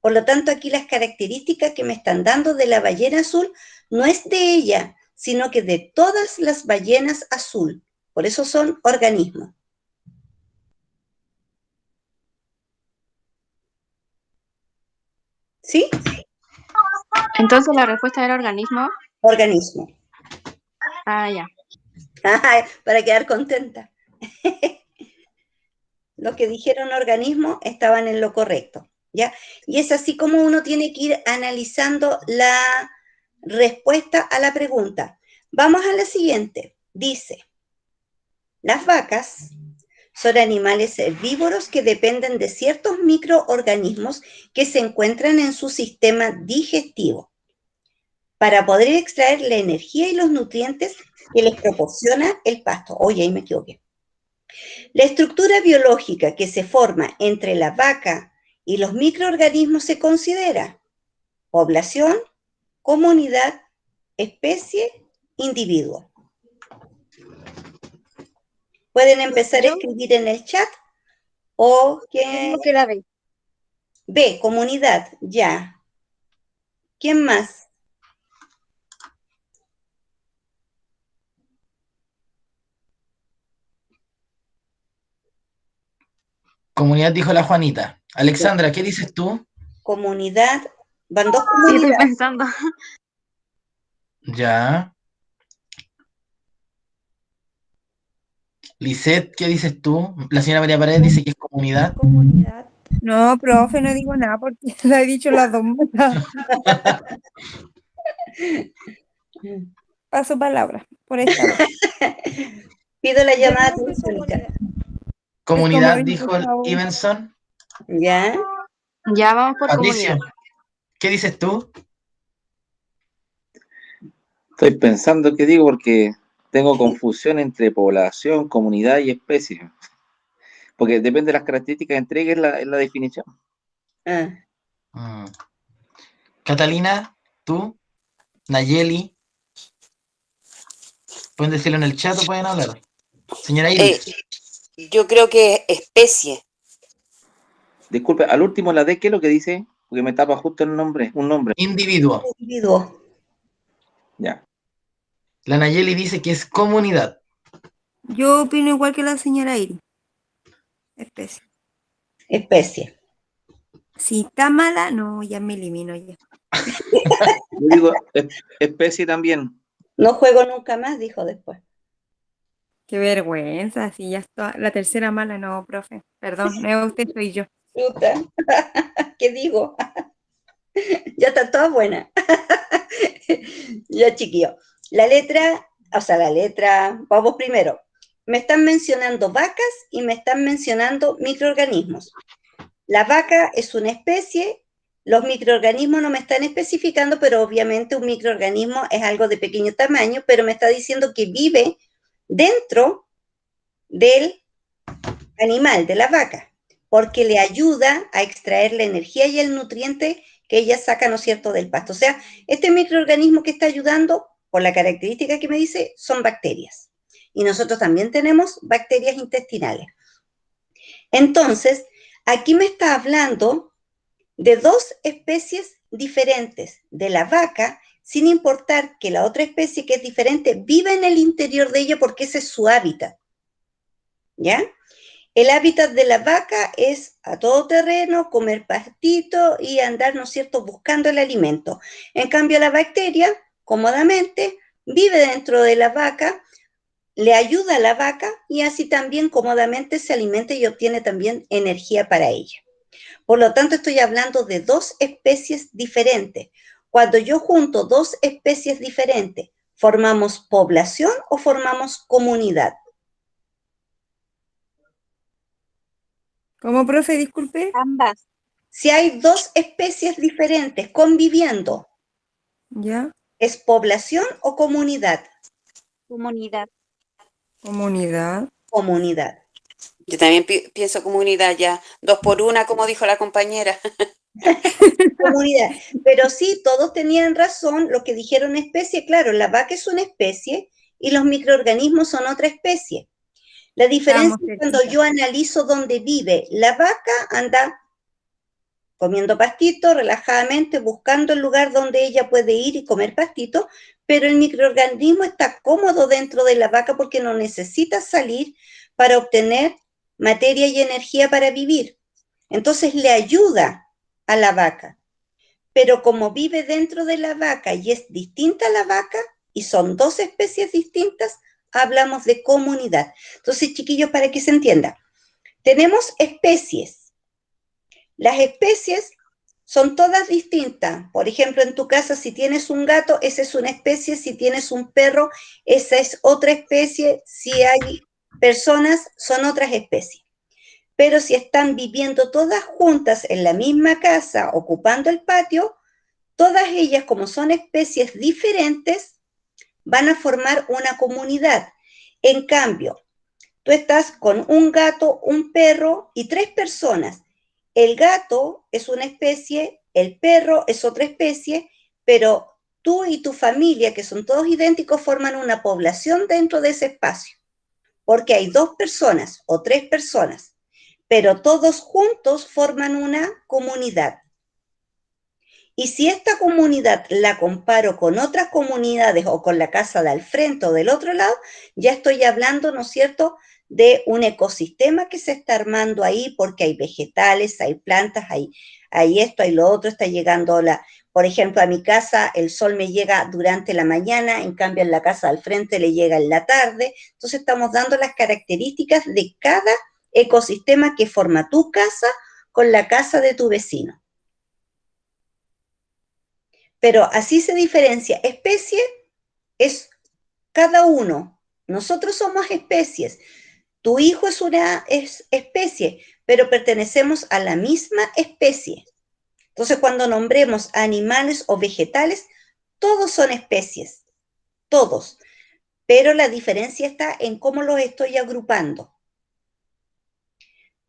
Por lo tanto, aquí las características que me están dando de la ballena azul no es de ella, sino que de todas las ballenas azul. Por eso son organismos. ¿Sí?
Entonces la respuesta era organismo.
Organismo.
Ah, ya.
Para quedar contenta. Los que dijeron organismo estaban en lo correcto, ¿ya? Y es así como uno tiene que ir analizando la respuesta a la pregunta. Vamos a la siguiente. Dice, las vacas son animales herbívoros que dependen de ciertos microorganismos que se encuentran en su sistema digestivo para poder extraer la energía y los nutrientes que les proporciona el pasto. Oye, ahí me equivoqué. La estructura biológica que se forma entre la vaca y los microorganismos se considera población, comunidad, especie, individuo. Pueden empezar a escribir en el chat o que...
que la ve.
B, comunidad, ya. ¿Quién más?
Comunidad, dijo la Juanita. Alexandra, ¿qué dices tú?
Comunidad. Van dos
Sí, estoy
comunidades.
pensando.
Ya. Lisette, ¿qué dices tú? La señora María Paredes dice que es comunidad.
Comunidad.
No, profe, no digo nada porque la he dicho las dos. Paso palabra por esta vez.
Pido la llamada
Yo creo que
telefónica.
Comunidad,
Es como
dijo el
Gustavo.
Ivenson.
¿Ya?
Ya vamos por
Patricio,
comunidad.
¿qué dices tú?
Estoy pensando qué digo porque tengo confusión entre población, comunidad y especie. Porque depende de las características que entregues en la definición.
Ah.
Catalina, tú, Nayeli, pueden decirlo en el chat o pueden hablar. Señora Iris.
Yo creo que es especie.
Disculpe, al último la D, ¿qué es lo que dice? Porque me tapa justo el nombre, un nombre.
Individuo.
Individuo.
Ya.
La Nayeli dice que es comunidad.
Yo opino igual que la señora Iris. Especie.
Especie.
Si está mala, no, ya me elimino ya.
Yo digo especie también.
No juego nunca más, dijo después.
Qué vergüenza, si ya está la tercera mala, no, profe. Perdón, no es usted, soy yo.
Chuta. ¿Qué digo? Ya está toda buena. Ya, chiquillo. La letra, vamos primero. Me están mencionando vacas y me están mencionando microorganismos. La vaca es una especie, los microorganismos no me están especificando, pero obviamente un microorganismo es algo de pequeño tamaño, pero me está diciendo que vive dentro del animal, de la vaca, porque le ayuda a extraer la energía y el nutriente que ella saca, ¿no es cierto?, del pasto. O sea, este microorganismo que está ayudando, por la característica que me dice, son bacterias. Y nosotros también tenemos bacterias intestinales. Entonces, aquí me está hablando de dos especies diferentes de la vaca, sin importar que la otra especie que es diferente viva en el interior de ella porque ese es su hábitat. ¿Ya? El hábitat de la vaca es a todo terreno, comer pastito y andar, ¿no es cierto?, buscando el alimento. En cambio, la bacteria, cómodamente, vive dentro de la vaca, le ayuda a la vaca y así también cómodamente se alimenta y obtiene también energía para ella. Por lo tanto, estoy hablando de dos especies diferentes. Cuando yo junto dos especies diferentes, ¿formamos población o formamos comunidad?
¿Cómo, profe? Disculpe.
Ambas.
Si hay dos especies diferentes conviviendo,
¿Ya?
¿es población o comunidad?
Comunidad.
Comunidad.
Comunidad.
Yo también pienso comunidad ya. 2 por 1, como dijo la compañera.
Comunidad. Pero sí, todos tenían razón, lo que dijeron especie, claro, la vaca es una especie y los microorganismos son otra especie. La diferencia
Estamos
es cuando
cerquita.
yo analizo dónde vive. La vaca anda comiendo pastito, relajadamente, buscando el lugar donde ella puede ir y comer pastito, pero el microorganismo está cómodo dentro de la vaca porque no necesita salir para obtener materia y energía para vivir. Entonces le ayuda a la vaca. Pero como vive dentro de la vaca y es distinta a la vaca, y son dos especies distintas, hablamos de comunidad. Entonces, chiquillos, para que se entienda, tenemos especies. Las especies son todas distintas. Por ejemplo, en tu casa, si tienes un gato, esa es una especie. Si tienes un perro, esa es otra especie. Si hay personas, son otras especies. Pero si están viviendo todas juntas en la misma casa, ocupando el patio, todas ellas, como son especies diferentes, van a formar una comunidad. En cambio, tú estás con un gato, un perro y 3 personas. El gato es una especie, el perro es otra especie, pero tú y tu familia, que son todos idénticos, forman una población dentro de ese espacio, porque hay 2 personas o 3 personas, pero todos juntos forman una comunidad. Y si esta comunidad la comparo con otras comunidades o con la casa de al frente o del otro lado, ya estoy hablando, ¿no es cierto?, de un ecosistema que se está armando ahí porque hay vegetales, hay plantas, hay esto, hay lo otro, está llegando por ejemplo, a mi casa el sol me llega durante la mañana, en cambio en la casa al frente le llega en la tarde. Entonces estamos dando las características de cada ecosistema que forma tu casa con la casa de tu vecino. Pero así se diferencia. Especie es cada uno. Nosotros somos especies. Tu hijo es especie, pero pertenecemos a la misma especie. Entonces, cuando nombremos animales o vegetales, todos son especies, todos. Pero la diferencia está en cómo los estoy agrupando.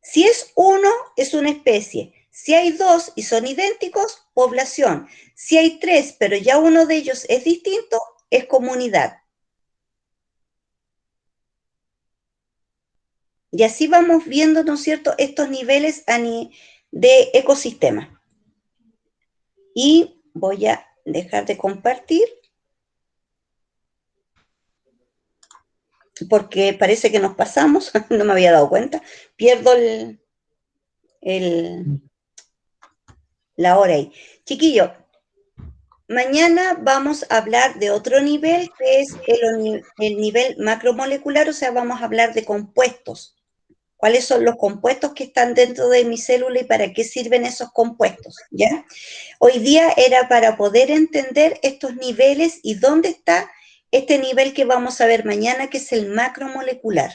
Si es uno, es una especie. Si hay 2 y son idénticos, población. Si hay 3, pero ya uno de ellos es distinto, es comunidad. Y así vamos viendo, ¿no es cierto?, estos niveles de ecosistema. Y voy a dejar de compartir, porque parece que nos pasamos, no me había dado cuenta, pierdo la hora ahí. Chiquillo, mañana vamos a hablar de otro nivel, que es el nivel macromolecular, o sea, vamos a hablar de compuestos. ¿Cuáles son los compuestos que están dentro de mi célula y para qué sirven esos compuestos? ¿Ya? Hoy día era para poder entender estos niveles y dónde está este nivel que vamos a ver mañana, que es el macromolecular.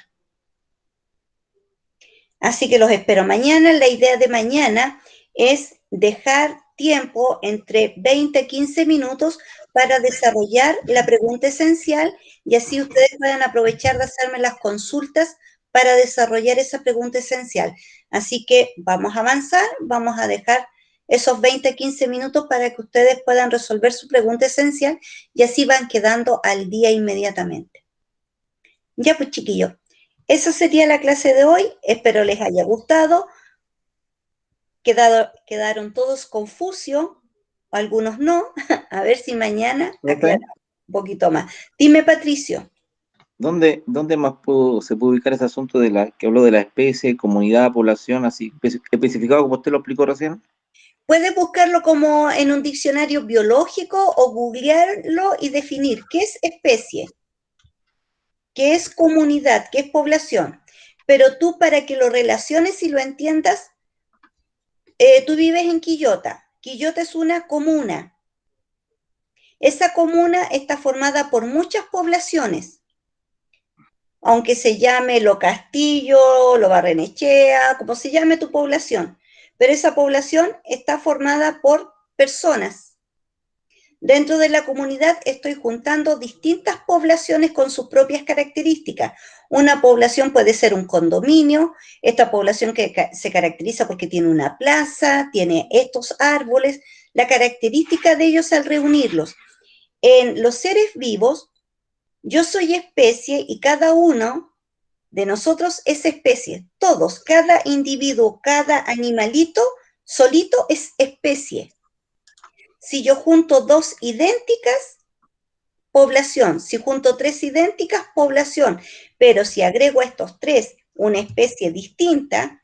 Así que los espero mañana. La idea de mañana es dejar tiempo entre 20 a 15 minutos para desarrollar la pregunta esencial y así ustedes puedan aprovechar de hacerme las consultas para desarrollar esa pregunta esencial. Así que vamos a avanzar, vamos a dejar esos 20 a 15 minutos para que ustedes puedan resolver su pregunta esencial y así van quedando al día inmediatamente. Ya pues, chiquillos, eso sería la clase de hoy. Espero les haya gustado. Quedaron todos confusos, algunos no. A ver si mañana aclaramos un poquito más. Dime, Patricio.
¿Dónde más se puede ubicar ese asunto que habló de la especie, comunidad, población, así especificado como usted lo explicó recién?
Puedes buscarlo como en un diccionario biológico o googlearlo y definir qué es especie, qué es comunidad, qué es población. Pero tú, para que lo relaciones y lo entiendas, tú vives en Quillota. Quillota es una comuna. Esa comuna está formada por muchas poblaciones, aunque se llame Lo Castillo, Lo Barrenechea, como se llame tu población. Pero esa población está formada por personas. Dentro de la comunidad estoy juntando distintas poblaciones con sus propias características. Una población puede ser un condominio, esta población que se caracteriza porque tiene una plaza, tiene estos árboles, la característica de ellos al reunirlos. En los seres vivos, yo soy especie y cada uno de nosotros es especie. Todos, cada individuo, cada animalito solito es especie. Si yo junto dos idénticas, población. Si junto tres idénticas, población. Pero si agrego a estos tres una especie distinta,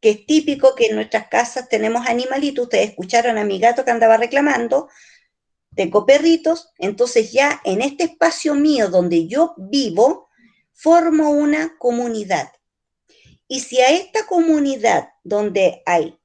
que es típico que en nuestras casas tenemos animalitos, ustedes escucharon a mi gato que andaba reclamando, tengo perritos, entonces ya en este espacio mío donde yo vivo, formo una comunidad. Y si a esta comunidad donde hay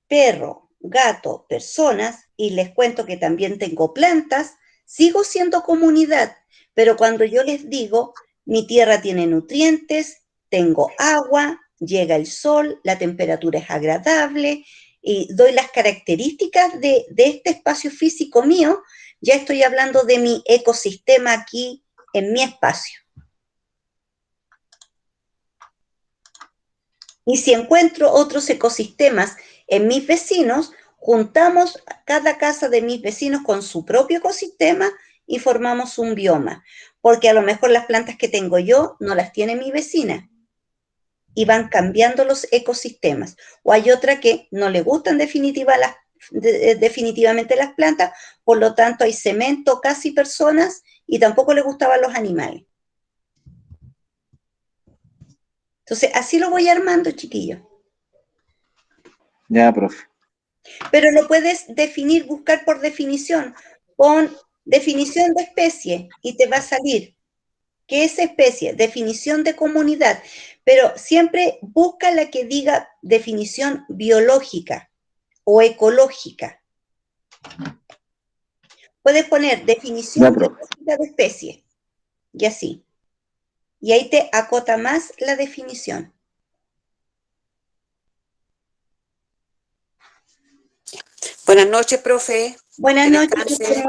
perro, gato, personas, y les cuento que también tengo plantas, sigo siendo comunidad, pero cuando yo les digo, mi tierra tiene nutrientes, tengo agua, llega el sol, la temperatura es agradable, y doy las características de este espacio físico mío, ya estoy hablando de mi ecosistema aquí en mi espacio. Y si encuentro otros ecosistemas en mis vecinos, juntamos cada casa de mis vecinos con su propio ecosistema y formamos un bioma. Porque a lo mejor las plantas que tengo yo no las tiene mi vecina. Y van cambiando los ecosistemas. O hay otra que no le gustan definitivamente las plantas, por lo tanto hay cemento, casi personas, y tampoco le gustaban los animales. Entonces, así lo voy armando, chiquillos.
Ya, profe.
Pero lo puedes definir, buscar por definición. Pon definición de especie y te va a salir. ¿Qué es especie? Definición de comunidad. Pero siempre busca la que diga definición biológica o ecológica. Puedes poner definición biológica de especie. Y así. Y ahí te acota más la definición.
Buenas noches, profe.
Buenas
Que
noches.
descanse.